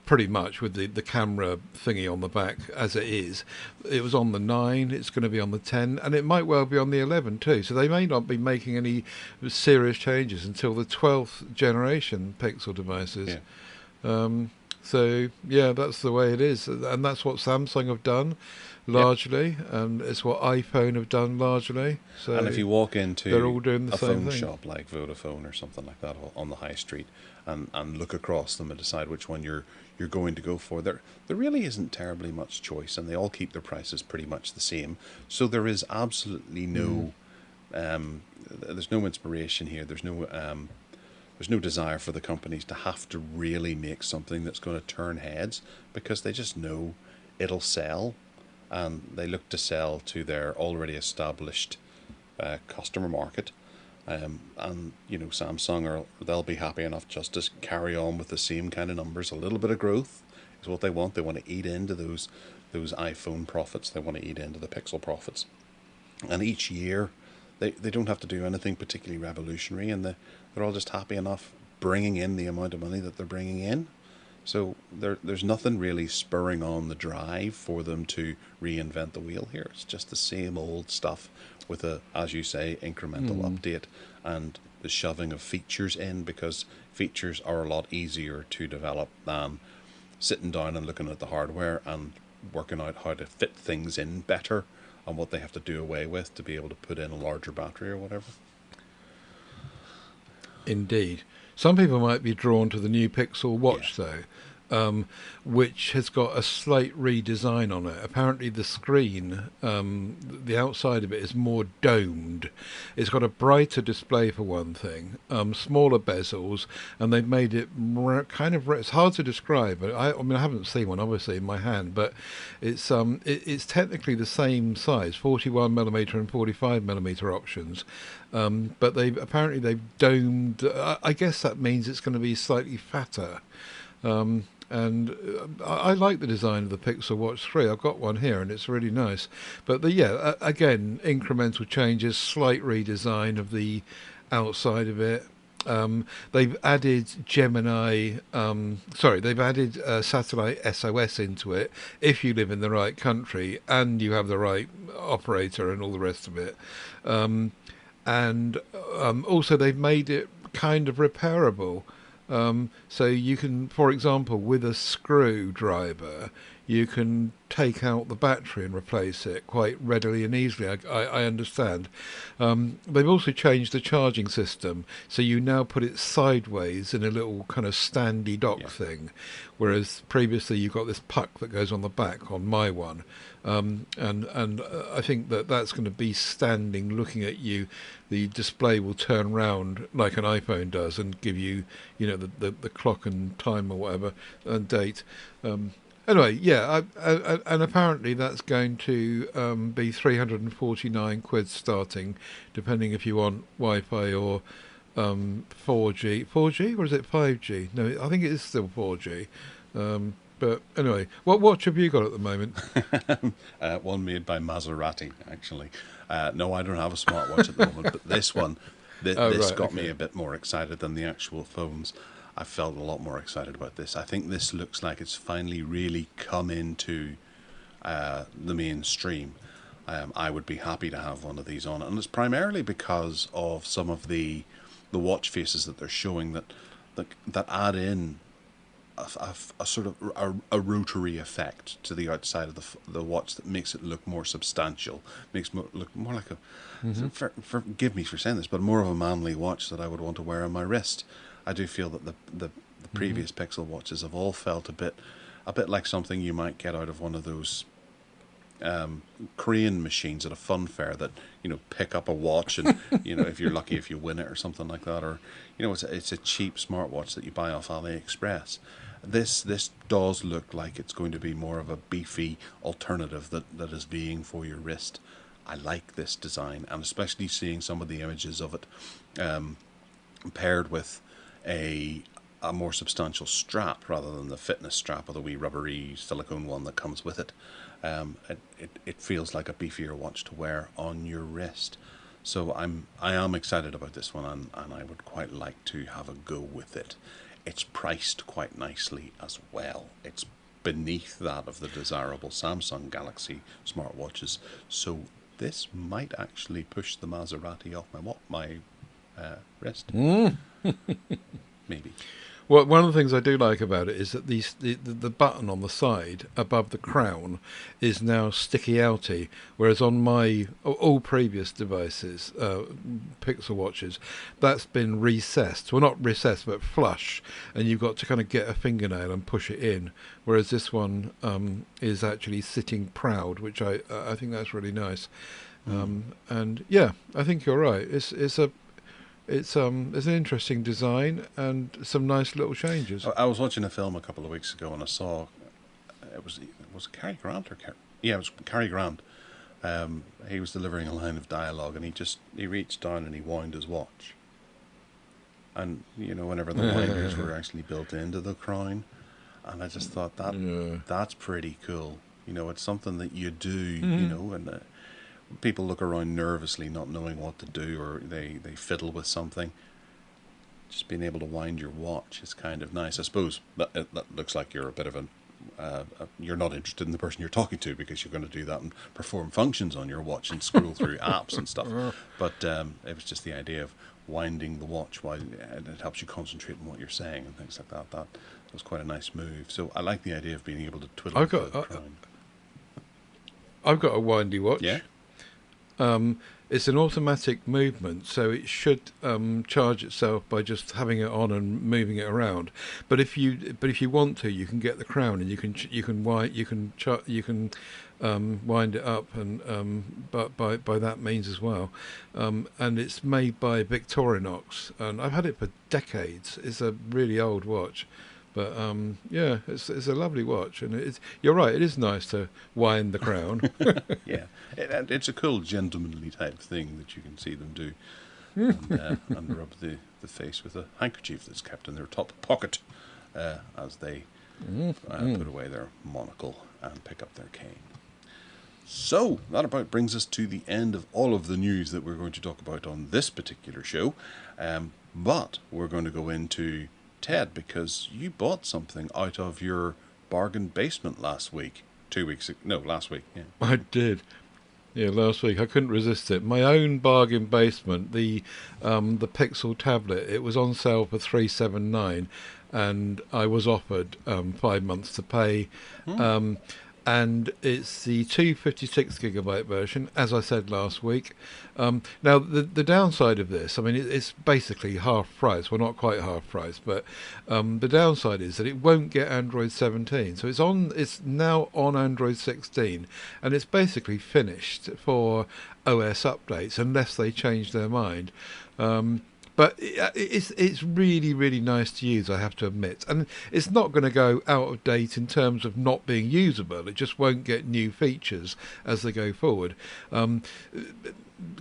pretty much with the camera thingy on the back as it is. It was on the 9. It's going to be on the 10, and it might well be on the 11 too. So they may not be making any serious changes until the 12th generation Pixel devices. So that's the way it is, and that's what Samsung have done largely, and it's what iPhone have done largely. So and if you walk into they're all doing the a same phone thing. shop like Vodafone or something like that on the high street, and look across them and decide which one you're going to go for, there really isn't terribly much choice, and they all keep their prices pretty much the same. So there is absolutely no there's no inspiration here. There's no desire for the companies to have to really make something that's going to turn heads, because they just know it'll sell, and they look to sell to their already established customer market. And Samsung, they'll be happy enough just to carry on with the same kind of numbers. A little bit of growth is what they want. They want to eat into those iPhone profits. They want to eat into the Pixel profits. And each year, they don't have to do anything particularly revolutionary, and they're all just happy enough bringing in the amount of money that they're bringing in. So there's nothing really spurring on the drive for them to reinvent the wheel here. It's just the same old stuff with a, as you say, incremental update and the shoving of features in, because features are a lot easier to develop than sitting down and looking at the hardware and working out how to fit things in better and what they have to do away with to be able to put in a larger battery or whatever. Indeed. Some people might be drawn to the new Pixel Watch, though, which has got a slight redesign on it. Apparently the screen, the outside of it is more domed. It's got a brighter display for one thing, smaller bezels, and they've made it it's hard to describe. I haven't seen one obviously in my hand, but it's technically the same size, 41mm and 45mm options. But they've domed. I guess that means it's going to be slightly fatter. And I like the design of the Pixel Watch 3. I've got one here, and it's really nice. But again, incremental changes, slight redesign of the outside of it. They've added they've added satellite SOS into it if you live in the right country and you have the right operator and all the rest of it. And also they've made it kind of repairable. So you can, for example, with a screwdriver, you can take out the battery and replace it quite readily and easily, I understand. They've also changed the charging system, so you now put it sideways in a little kind of standy dock thing, whereas previously you got this puck that goes on the back on my one. And I think that's going to be standing, looking at you. The display will turn round like an iPhone does and give you, the clock and time or whatever and date. Anyway, and apparently that's going to be 349 quid starting, depending if you want Wi-Fi or 4G. 4G, or is it 5G? No, I think it is still 4G. But anyway, what watch have you got at the moment? One made by Maserati, actually. No, I don't have a smartwatch at the moment, but this one, got me a bit more excited than the actual phones. I felt a lot more excited about this. I think this looks like it's finally really come into the mainstream, I would be happy to have one of these on. And it's primarily because of some of the watch faces that they're showing that add in a sort of a rotary effect to the outside of the watch that makes it look more substantial, makes it look more like a, forgive me for saying this, but more of a manly watch that I would want to wear on my wrist. I do feel that the previous Pixel watches have all felt a bit like something you might get out of one of those crane machines at a fun fair that, you know, pick up a watch and, you know, if you're lucky if you win it or something like that, or, you know, it's a cheap smartwatch that you buy off AliExpress. This does look like it's going to be more of a beefy alternative that is vying for your wrist. I like this design, and especially seeing some of the images of it paired with a more substantial strap rather than the fitness strap or the wee rubbery silicone one that comes with it. It feels like a beefier watch to wear on your wrist. So I am excited about this one, and I would quite like to have a go with it. It's priced quite nicely as well. It's beneath that of the desirable Samsung Galaxy smartwatches. So this might actually push the Maserati off my wrist. Maybe. Well, one of the things I do like about it is that the button on the side above the crown is now sticky outy, whereas on my all previous devices, Pixel watches, that's been recessed. Well, not recessed, but flush, and you've got to kind of get a fingernail and push it in. Whereas this one is actually sitting proud, which I think that's really nice. And yeah, I think you're right. It's an interesting design and some nice little changes. I was watching a film a couple of weeks ago and I saw it was Cary Grant it was Cary Grant. He was delivering a line of dialogue and he reached down and he wound his watch. And you know, whenever the winders were actually built into the crown, and I just thought that's pretty cool. You know, it's something that you do. You know, and people look around nervously, not knowing what to do, or they fiddle with something. Just being able to wind your watch is kind of nice. I suppose that looks like you're a bit of you're not interested in the person you're talking to, because you're going to do that and perform functions on your watch and scroll through apps and stuff. But it was just the idea of winding the watch while it helps you concentrate on what you're saying and things like that. That was quite a nice move. So I like the idea of being able to twiddle the crown. I've got a windy watch. Yeah. It's an automatic movement, so it should charge itself by just having it on and moving it around. But if you want to, you can get the crown and you can wind it up, and by that means as well. And it's made by Victorinox, and I've had it for decades. It's a really old watch. But yeah, it's a lovely watch, and you're right. It is nice to wind the crown. Yeah, it's a cool gentlemanly type thing that you can see them do, and rub the face with a handkerchief that's kept in their top pocket as they put away their monocle and pick up their cane. So that about brings us to the end of all of the news that we're going to talk about on this particular show, but we're going to go into Ted, because you bought something out of your bargain basement last week. Last week. Yeah. I did. Yeah, last week. I couldn't resist it. My own bargain basement, the Pixel tablet. It was on sale for $379, and I was offered 5 months to pay. And it's the 256 gigabyte version, as I said last week. Now, the downside of this, I mean, it's basically half price. Well, not quite half price, but the downside is that it won't get Android 17. So it's now on Android 16, and it's basically finished for OS updates unless they change their mind. But it's really, really nice to use, I have to admit. And it's not going to go out of date in terms of not being usable. It just won't get new features as they go forward.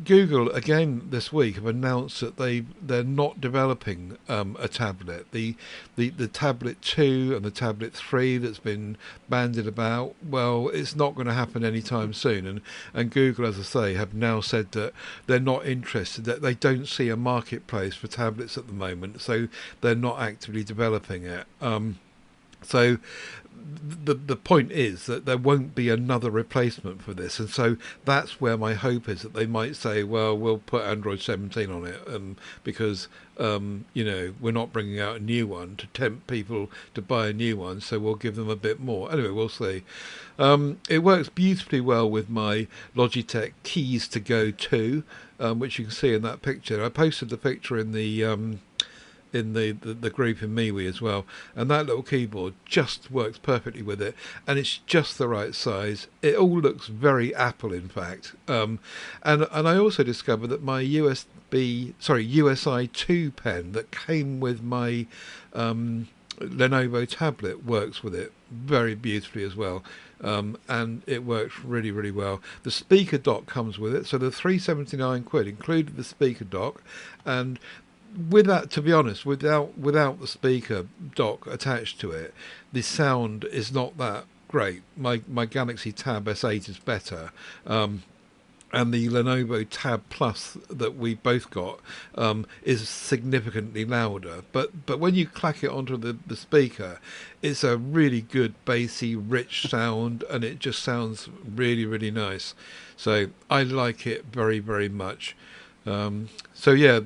Google, again this week, have announced that they're not developing a tablet. The Tablet 2 and the Tablet 3 that's been bandied about, well, it's not going to happen anytime soon. And Google, as I say, have now said that they're not interested, that they don't see a marketplace for tablets at the moment, so they're not actively developing it. So the point is that there won't be another replacement for this, and so that's where my hope is, that they might say, well, we'll put Android 17 on it, because we're not bringing out a new one to tempt people to buy a new one, so we'll give them a bit more. Anyway, we'll see. It works beautifully well with my Logitech Keys to Go 2, which you can see in that picture. I posted the picture in the group in MeWe as well, and that little keyboard just works perfectly with it, and it's just the right size. It all looks very Apple, in fact. And I also discovered that my USI 2 pen that came with my Lenovo tablet works with it very beautifully as well. And it works really, really well. The speaker dock comes with it, so the £379 included the speaker dock, and with that, to be honest, without the speaker dock attached to it, the sound is not that great. My Galaxy Tab S8 is better, and the Lenovo Tab Plus that we both got is significantly louder. But when you clack it onto the speaker, it's a really good bassy, rich sound, and it just sounds really, really nice. So I like it very, very much. So yeah,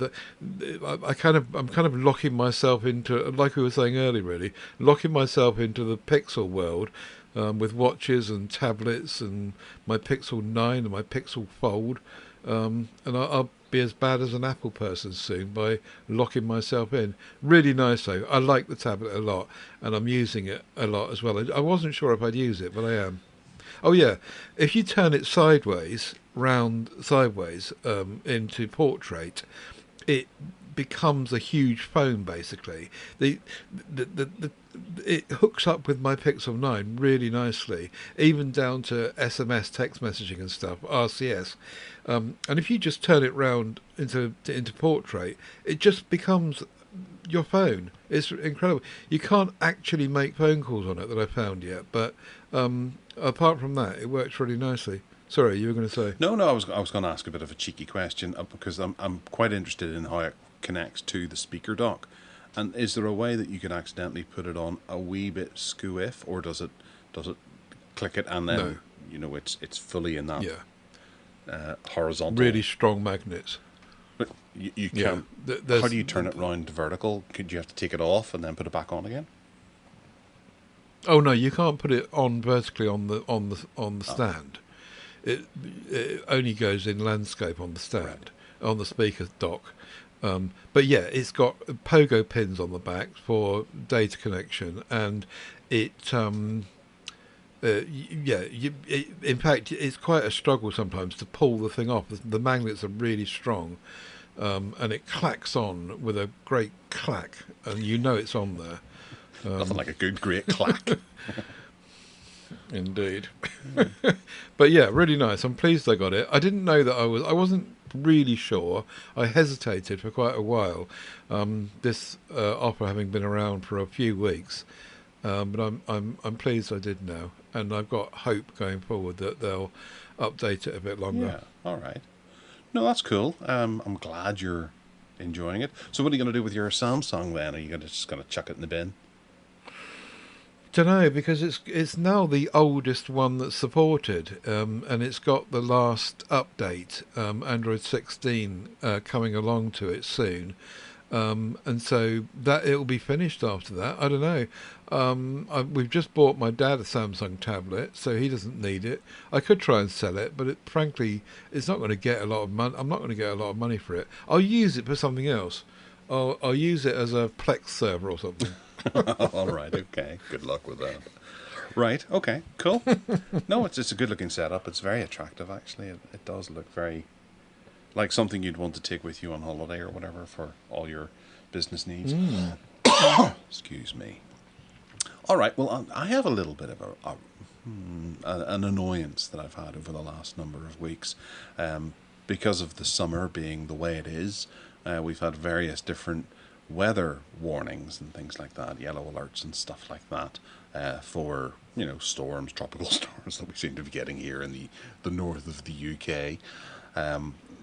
I'm kind of locking myself into, like we were saying earlier, really locking myself into the Pixel world, with watches and tablets and my Pixel 9 and my Pixel Fold, and I'll be as bad as an Apple person soon by locking myself in. Really nice though. I like the tablet a lot, and I'm using it a lot as well. I wasn't sure if I'd use it, but I am. Oh yeah, if you turn it sideways into portrait, it becomes a huge phone basically. The it hooks up with my Pixel 9 really nicely, even down to SMS text messaging and stuff, RCS. And if you just turn it round into portrait, it just becomes your phone. It's incredible. You can't actually make phone calls on it that I found yet, but apart from that, it works really nicely. Sorry, you were going to say? No, I was going to ask a bit of a cheeky question, because I'm quite interested in how it connects to the speaker dock. And is there a way that you could accidentally put it on a wee bit skew-if, or does it click it and then it's fully in that horizontal? Really strong magnets. But you can't. Yeah, how do you turn it round to vertical? Could you have to take it off and then put it back on again? Oh no, you can't put it on vertically on the stand. It only goes in landscape on the stand, on the speaker dock. But yeah, it's got pogo pins on the back for data connection, and in fact, it's quite a struggle sometimes to pull the thing off. The magnets are really strong, and it clacks on with a great clack, and it's on there. Nothing like a good, great clack. Indeed. But yeah, really nice. I'm pleased I got it. I didn't know that I wasn't really sure. I hesitated for quite a while, this offer having been around for a few weeks, but I'm pleased I did now, and I've got hope going forward that they'll update it a bit longer. Yeah, all right. No, that's cool. I'm glad you're enjoying it. So what are you going to do with your Samsung then? Are you just going to chuck it in the bin? Don't know, because it's now the oldest one that's supported, and it's got the last update, Android 16, coming along to it soon, and so that it'll be finished after that. I don't know. We've just bought my dad a Samsung tablet, so he doesn't need it. I could try and sell it, but frankly, it's not going to get a lot of money. I'm not going to get a lot of money for it. I'll use it for something else. I'll use it as a Plex server or something. All right, okay. Good luck with that. Right, okay, cool. No, it's a good-looking setup. It's very attractive, actually. It does look very like something you'd want to take with you on holiday or whatever for all your business needs. Excuse me. All right, well, I have a little bit of an annoyance that I've had over the last number of weeks. Because of the summer being the way it is, we've had various different weather warnings and things like that, yellow alerts and stuff like that, for storms, tropical storms that we seem to be getting here in the north of the UK,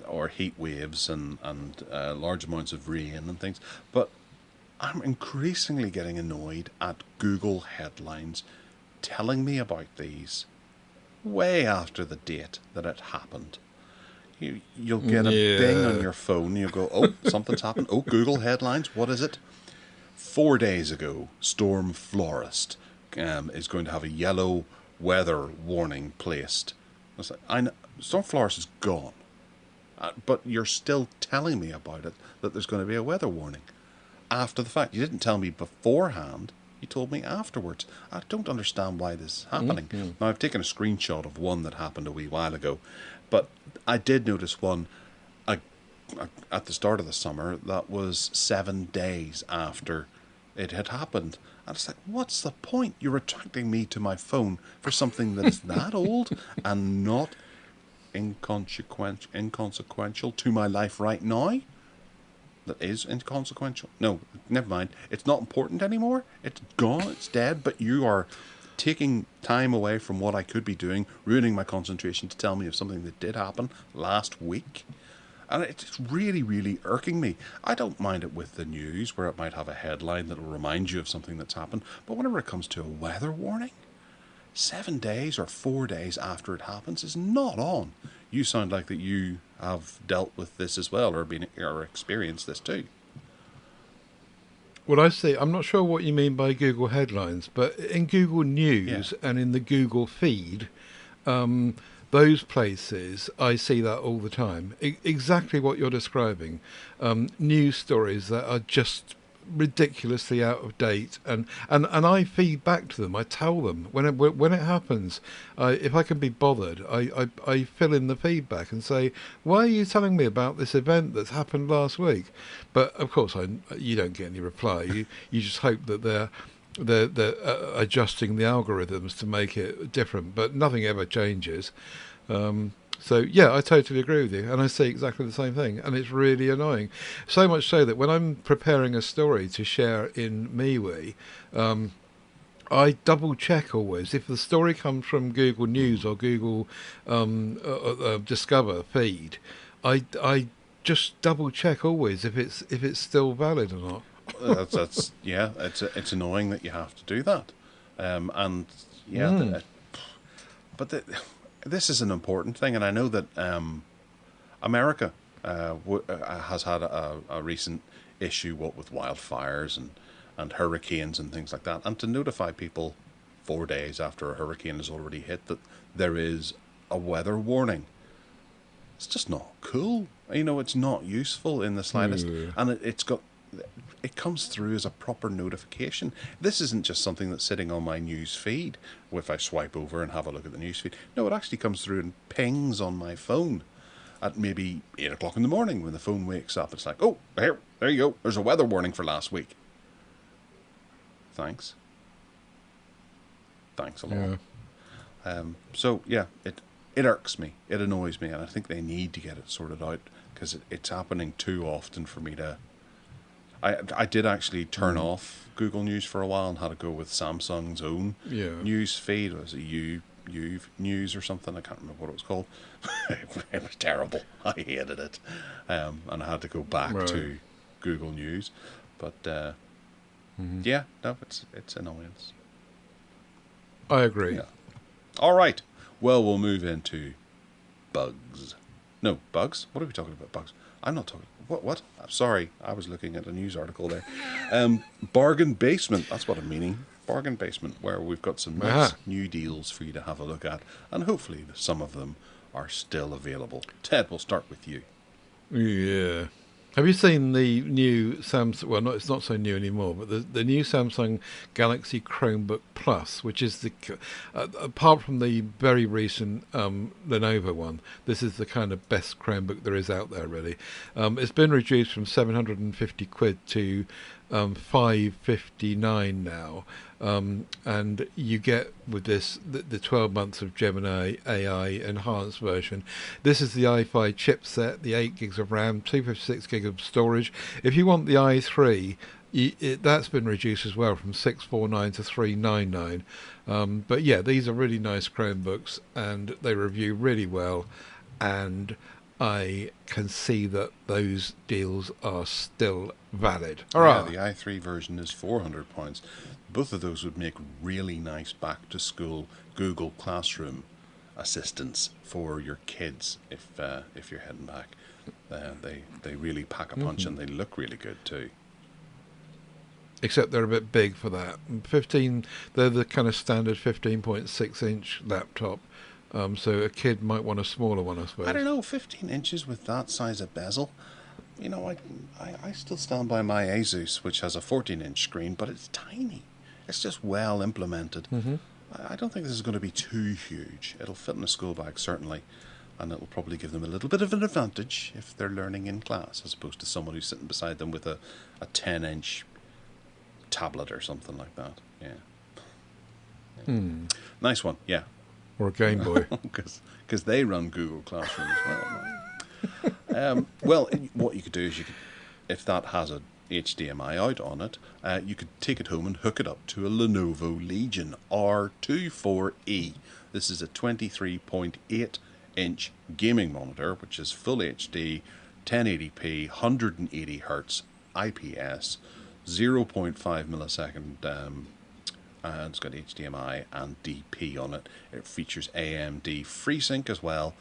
or heat waves and large amounts of rain and things. But I'm increasingly getting annoyed at Google headlines telling me about these way after the date that it happened. You'll get a bing on your phone. You'll go, oh, something's happened. Oh, Google headlines. What is it? 4 days ago, Storm Florist is going to have a yellow weather warning placed. I know, Storm Florist is gone. But you're still telling me about it, that there's going to be a weather warning. After the fact. You didn't tell me beforehand. You told me afterwards. I don't understand why this is happening. Mm-hmm. Now, I've taken a screenshot of one that happened a wee while ago. But I did notice one at the start of the summer that was 7 days after it had happened. And it's like, what's the point? You're attracting me to my phone for something that is that old and not inconsequential to my life right now? That is inconsequential? No, never mind. It's not important anymore. It's gone. It's dead. But you are taking time away from what I could be doing, ruining my concentration to tell me of something that did happen last week. And it's really, really irking me. I don't mind it with the news, where it might have a headline that will remind you of something that's happened. But whenever it comes to a weather warning, 7 days or 4 days after it happens is not on. You sound like that you have dealt with this as well, or experienced this too. Well, I see. I'm not sure what you mean by Google headlines, but in Google News and in the Google feed, those places, I see that all the time. Exactly what you're describing. News stories that are just ridiculously out of date, and I feed back to them. I tell them when it happens. If I can be bothered, I fill in the feedback and say, why are you telling me about this event that's happened last week? But of course, you don't get any reply. You just hope that they're adjusting the algorithms to make it different, but nothing ever changes. So, yeah, I totally agree with you, and I see exactly the same thing, and it's really annoying. So much so that when I'm preparing a story to share in MeWe, I double-check always. If the story comes from Google News or Google Discover feed, I just double-check always if it's still valid or not. It's annoying that you have to do that, this is an important thing, and I know that America has had a recent issue, with wildfires and hurricanes and things like that, and to notify people 4 days after a hurricane has already hit that there is a weather warning. It's just not cool. It's not useful in the slightest, and it comes through as a proper notification. This isn't just something that's sitting on my news feed. If I swipe over and have a look at the news feed, no, it actually comes through and pings on my phone at maybe 8 o'clock in the morning when the phone wakes up. It's like, oh, there you go. There's a weather warning for last week. Thanks a lot. Yeah. It irks me. It annoys me, and I think they need to get it sorted out, because it's happening too often for me to. I did actually turn off Google News for a while and had to go with Samsung's own news feed. Was it U News or something? I can't remember what it was called. It was terrible. I hated it, and I had to go back to Google News. But it's annoyance. I agree. Yeah. All right. Well, we'll move into bugs. No, bugs? What are we talking about? Bugs? I'm not talking. What? I'm sorry. I was looking at a news article there. Bargain basement. That's what I'm meaning. Bargain basement, where we've got some nice new deals for you to have a look at, and hopefully some of them are still available. Ted, we'll start with you. Yeah. Have you seen the new Samsung? Well, it's not so new anymore, but the new Samsung Galaxy Chromebook Plus, which is apart from the very recent Lenovo one, this is the kind of best Chromebook there is out there, really. It's been reduced from £750 to £559 now, and you get with this the 12 months of Gemini AI enhanced version. This is the i5 chipset, the 8 gigs of RAM, 256 gigs of storage. If you want the i3, that's been reduced as well from 649 to 399. But yeah, these are really nice Chromebooks, and they review really well, and I can see that those deals are still valid. Yeah, the i3 version is £400. both of those would make really nice back to school Google Classroom assistants for your kids if you're heading back. They really pack a punch, and they look really good too. Except they're a bit big for that. 15, they're the kind of standard 15.6-inch laptop. So a kid might want a smaller one, I suppose. I don't know, 15 inches with that size of bezel. You know, I still stand by my Asus, which has a 14-inch screen, but it's tiny. It's just well implemented. I don't think this is going to be too huge. It'll fit in a school bag, certainly, and it'll probably give them a little bit of an advantage if they're learning in class, as opposed to someone who's sitting beside them with a 10-inch tablet or something like that. Yeah. Nice one, yeah. Or a Game Boy. Because they run Google Classroom as well. Well, what you could do is if that has a HDMI out on it, you could take it home and hook it up to a Lenovo Legion R24E. This is a 23.8-inch gaming monitor, which is full HD, 1080p, 180 Hz, IPS, 0.5 millisecond, and it's got HDMI and DP on it. It features AMD FreeSync as well,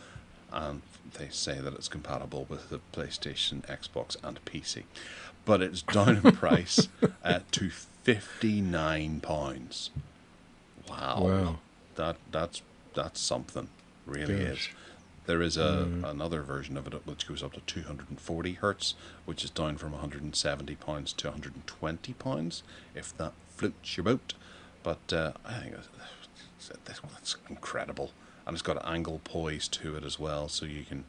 and they say that it's compatible with the PlayStation, Xbox, and PC. But it's down in price to £59. Wow. That's something. Really is. There is another version of it which goes up to 240 hertz, which is down from £170 to £120, if that floats your boat. But I think that's incredible, and it's got an angle poise to it as well, so you can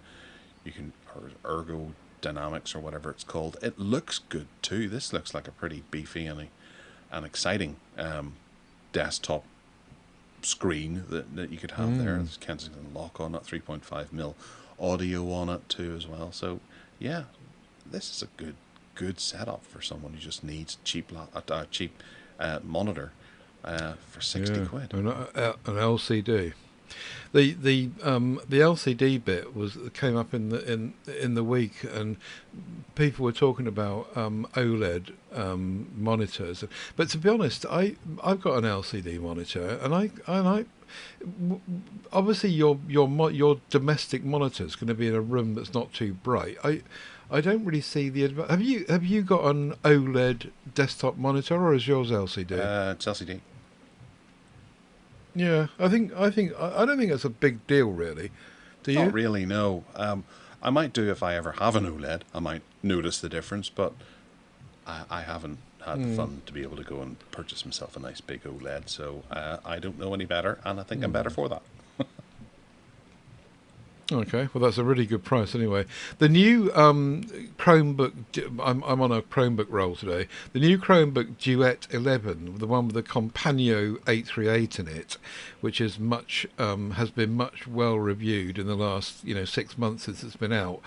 ergodynamics or whatever it's called. It looks good too. This looks like a pretty beefy and exciting desktop screen that you could have there. There's Kensington lock on it, 3.5mm audio on it too as well. So yeah, this is a good setup for someone who just needs cheap monitor for 60 quid. An LCD. The LCD bit came up in the week, and people were talking about OLED monitors. But to be honest, I've got an LCD monitor, and I obviously your domestic monitor is going to be in a room that's not too bright. I don't really see the have you got an OLED desktop monitor, or is yours LCD? It's LCD. Yeah, I don't think it's a big deal, really. Do you? Not really, no. I might do if I ever have an OLED. I might notice the difference, but I haven't had the fun to be able to go and purchase myself a nice big OLED, so I don't know any better, and I think I'm better for that. Okay, well that's a really good price anyway. The new Chromebook, I'm on a Chromebook roll today. The new Chromebook Duet 11, the one with the Compagno 838 in it, which is has been much well reviewed in the last 6 months since it's been out,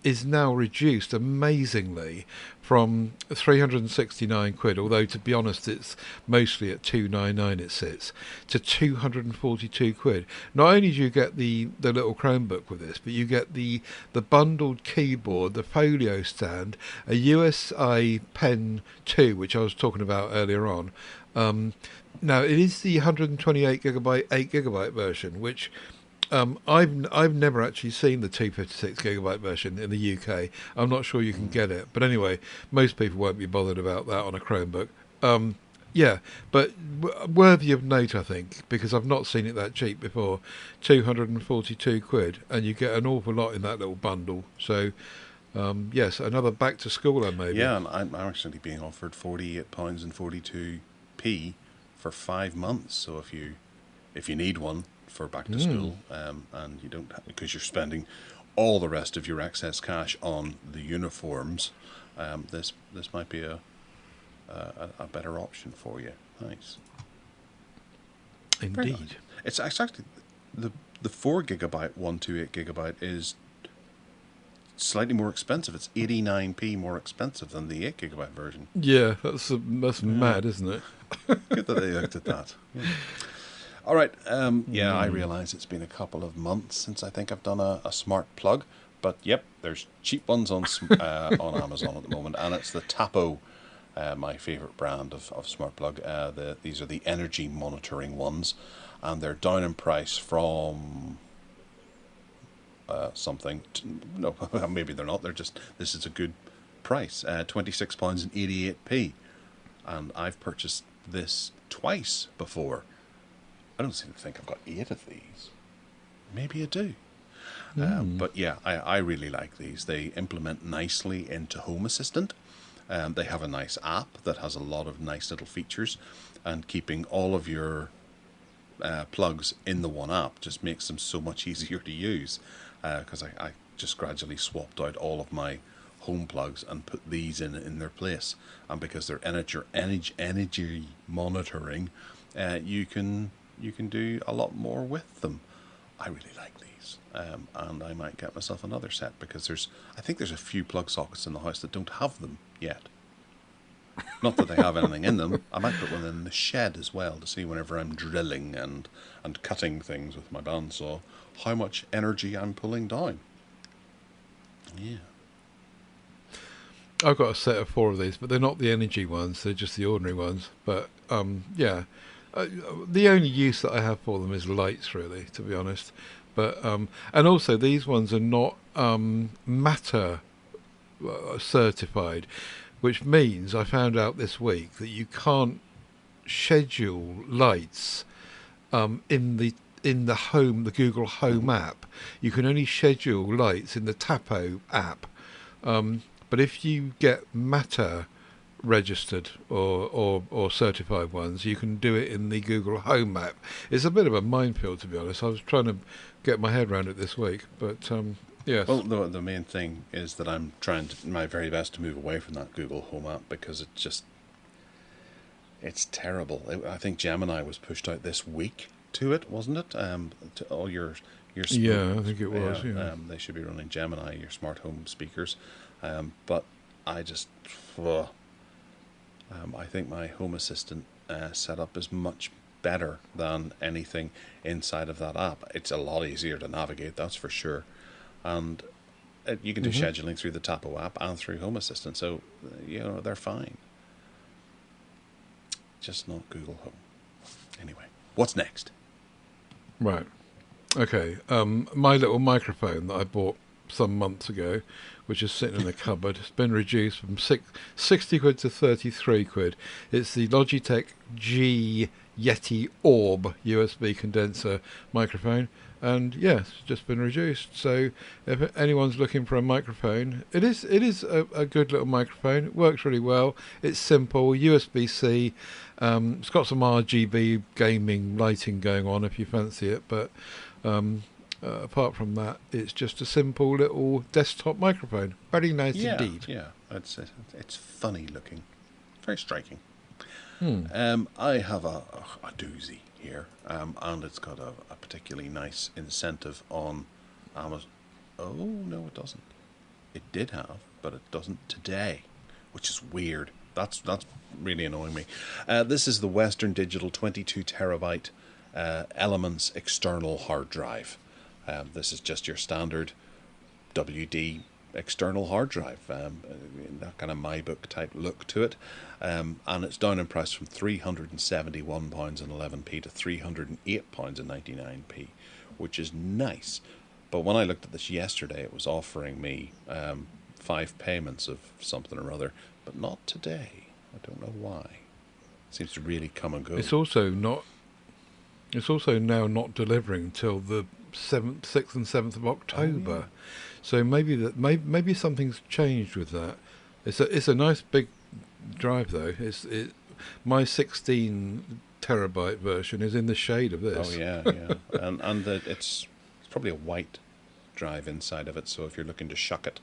is now reduced amazingly from 369 quid, although to be honest it's mostly at 299 it sits, to 242 quid. Not only do you get the little Chromebook with this, but you get the bundled keyboard, the folio stand, a USB Pen 2, which I was talking about earlier on. Now it is the 128 gigabyte 8 gigabyte version, which I've never actually seen the 256 gigabyte version in the UK. I'm not sure you can get it, but anyway, most people won't be bothered about that on a Chromebook. Yeah, but worthy of note, I think, because I've not seen it that cheap before. 242 quid, and you get an awful lot in that little bundle. So, yes, another back to schooler maybe. Yeah, and I'm actually being offered £48 and 42p for 5 months. So if you need one for back to school, and you don't, because you're spending all the rest of your excess cash on the uniforms, this might be a better option for you. Nice. Indeed. Nice. It's actually the 4 gigabyte 128 gigabyte is slightly more expensive. It's 89p more expensive than the 8 gigabyte version. Yeah, that's mad, isn't it? Good that they looked at that. All right. I realise it's been a couple of months since I think I've done a smart plug, but yep, there's cheap ones on Amazon at the moment, and it's the Tapo my favourite brand of smart plug. These are the energy monitoring ones, and they're down in price from something. No, maybe they're not. They're just, this is a good price. £26.88, and I've purchased this twice before. I don't seem to think I've got 8 of these. Maybe I do. But yeah, I really like these. They implement nicely into Home Assistant. They have a nice app that has a lot of nice little features, and keeping all of your plugs in the one app just makes them so much easier to use, because I just gradually swapped out all of my home plugs and put these in their place, and because they're energy monitoring, you can do a lot more with them. I really like these, and I might get myself another set, because I think there's a few plug sockets in the house that don't have them yet. Not that they have anything in them. I might put one in the shed as well, to see whenever I'm drilling and cutting things with my bandsaw how much energy I'm pulling down. Yeah. I've got a set of 4 of these, but they're not the energy ones. They're just the ordinary ones. But yeah, the only use that I have for them is lights, really, to be honest. But and also these ones are not Matter certified, which means I found out this week that you can't schedule lights in the home, the Google Home app. You can only schedule lights in the Tapo app. But if you get Matter registered or certified ones, you can do it in the Google Home app. It's a bit of a minefield, to be honest. I was trying to get my head around it this week, but yes. Well, the main thing is that I'm trying my very best to move away from that Google Home app, because it's terrible. I think Gemini was pushed out this week to it, wasn't it? To all your yeah, I think it was. Yeah. They should be running Gemini, your smart home speakers. But I just, I think my Home Assistant setup is much better than anything inside of that app. It's a lot easier to navigate, that's for sure. And you can do scheduling through the Tapo app and through Home Assistant, so they're fine. Just not Google Home. Anyway, what's next? Right. Okay. My little microphone that I bought some months ago, which is sitting in the cupboard, has been reduced from 60 quid to 33 quid. It's the Logitech G Yeti Orb USB condenser microphone, and yes, it's just been reduced. So if anyone's looking for a microphone, it is a good little microphone. It works really well. It's simple, USB-C. It's got some RGB gaming lighting going on if you fancy it, but apart from that, it's just a simple little desktop microphone. Very nice indeed. Yeah, it's funny looking, very striking. I have a doozy here, and it's got a particularly nice incentive on Amazon. Oh no, it doesn't. It did have, but it doesn't today, which is weird. That's really annoying me. This is the Western Digital 22 terabyte Elements external hard drive. This is just your standard WD external hard drive, that kind of MyBook type look to it, and it's down in price from £371.11p to £308.99p, which is nice. But when I looked at this yesterday, it was offering me 5 payments of something or other, but not today. I don't know why. It seems to really come and go. It's also now not delivering until the 6th and 7th of October. Oh, yeah. So maybe something's changed with that. It's a nice big drive though. My 16 terabyte version is in the shade of this. Oh yeah, and it's probably a white drive inside of it. So if you're looking to shuck it,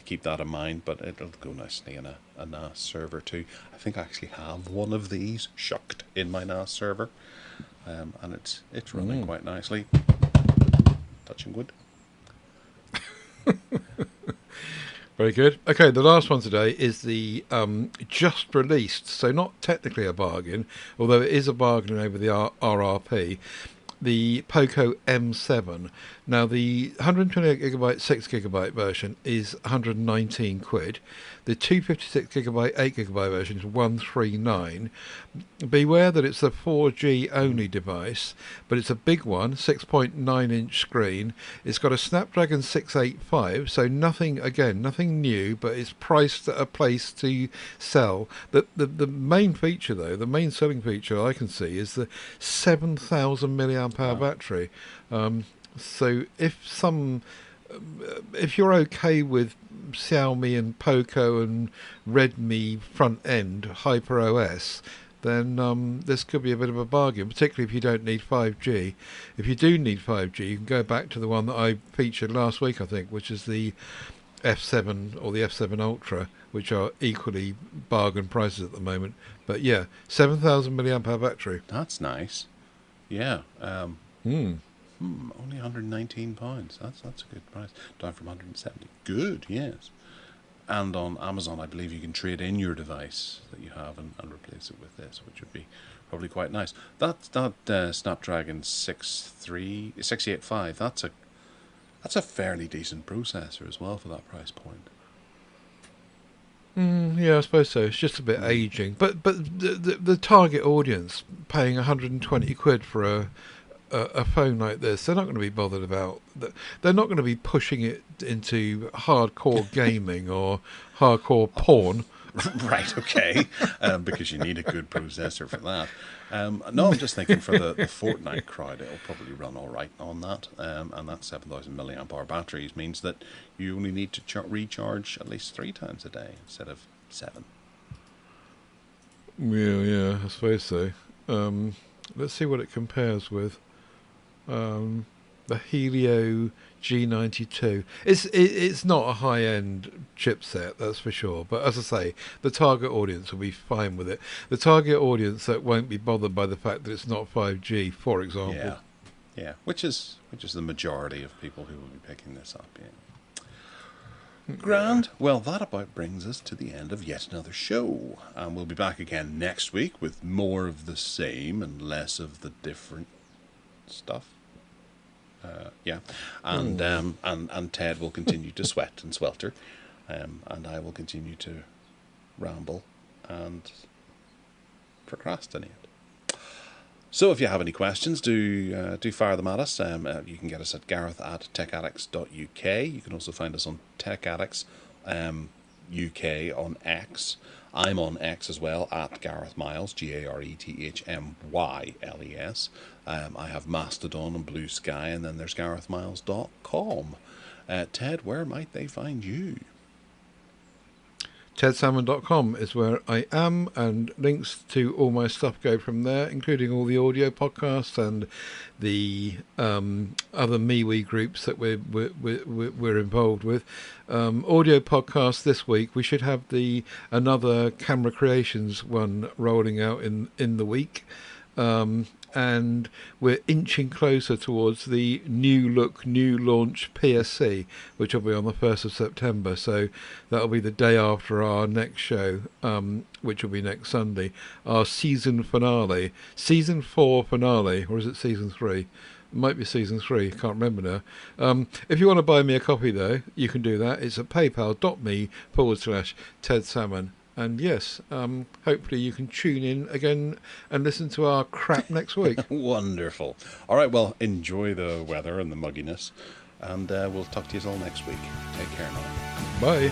keep that in mind. But it'll go nicely in a NAS server too. I think I actually have one of these shucked in my NAS server, and it's running quite nicely. Touching wood. Very good. Okay, the last one today is the just released, so not technically a bargain, although it is a bargain over the RRP, the Poco M7. Now, the 128GB 6GB version is 119 quid. The 256GB 8GB version is 139. Beware that it's a 4G only device, but it's a big one, 6.9-inch screen. It's got a Snapdragon 685, so nothing new, but it's priced at a place to sell. The main feature, though, the main selling feature I can see is the 7,000 milliamp hour battery. So if you're okay with Xiaomi and Poco and Redmi front end Hyper OS, then this could be a bit of a bargain, particularly if you don't need 5G. If you do need 5G, you can go back to the one that I featured last week, I think, which is the F7 or the F7 Ultra, which are equally bargain prices at the moment. But yeah, 7,000 milliamp hour battery. That's nice. Yeah. Only £119. That's a good price. Down from 170. Good, yes. And on Amazon, I believe you can trade in your device that you have and replace it with this, which would be probably quite nice. That Snapdragon 685. That's a fairly decent processor as well for that price point. Yeah, I suppose so. It's just a bit aging, but the target audience paying 120 quid for a phone like this, they're not going to be bothered about. They're not going to be pushing it into hardcore gaming or hardcore porn. Right, okay, because you need a good processor for that. No, I'm just thinking for the Fortnite crowd, it'll probably run all right on that. And that 7,000 milliamp hour batteries means that you only need to recharge at least 3 times a day instead of 7. Yeah, I suppose so. Let's see what it compares with. The Helio G92. It's not a high-end chipset, that's for sure. But as I say, the target audience will be fine with it. The target audience that won't be bothered by the fact that it's not 5G, for example. Yeah, which is the majority of people who will be picking this up. Yeah. Grand. Well, that about brings us to the end of yet another show, and we'll be back again next week with more of the same and less of the different stuff. And Ted will continue to sweat and swelter, and I will continue to ramble and procrastinate. So if you have any questions, do fire them at us. You can get us at gareth@techaddicts.uk. You can also find us on Tech Addicts UK on X. I'm on X as well, at Gareth Miles, GarethMyles. I have Mastodon and Blue Sky, and then there's GarethMiles.com. Ted, where might they find you? TedSalmon.com is where I am, and links to all my stuff go from there, including all the audio podcasts and the other MeWe groups that we're involved with. Audio podcasts this week. We should have another Camera Creations one rolling out in the week. And we're inching closer towards the new launch PSC, which will be on the 1st of September. So that'll be the day after our next show, which will be next Sunday, our season 4 finale, or is it season 3? It might be season 3, can't remember now. If you want to buy me a copy, though, you can do that. It's at paypal.me/Ted Salmon. And yes, hopefully you can tune in again and listen to our crap next week. Wonderful. All right, well, enjoy the weather and the mugginess, and we'll talk to you all next week. Take care now. Bye.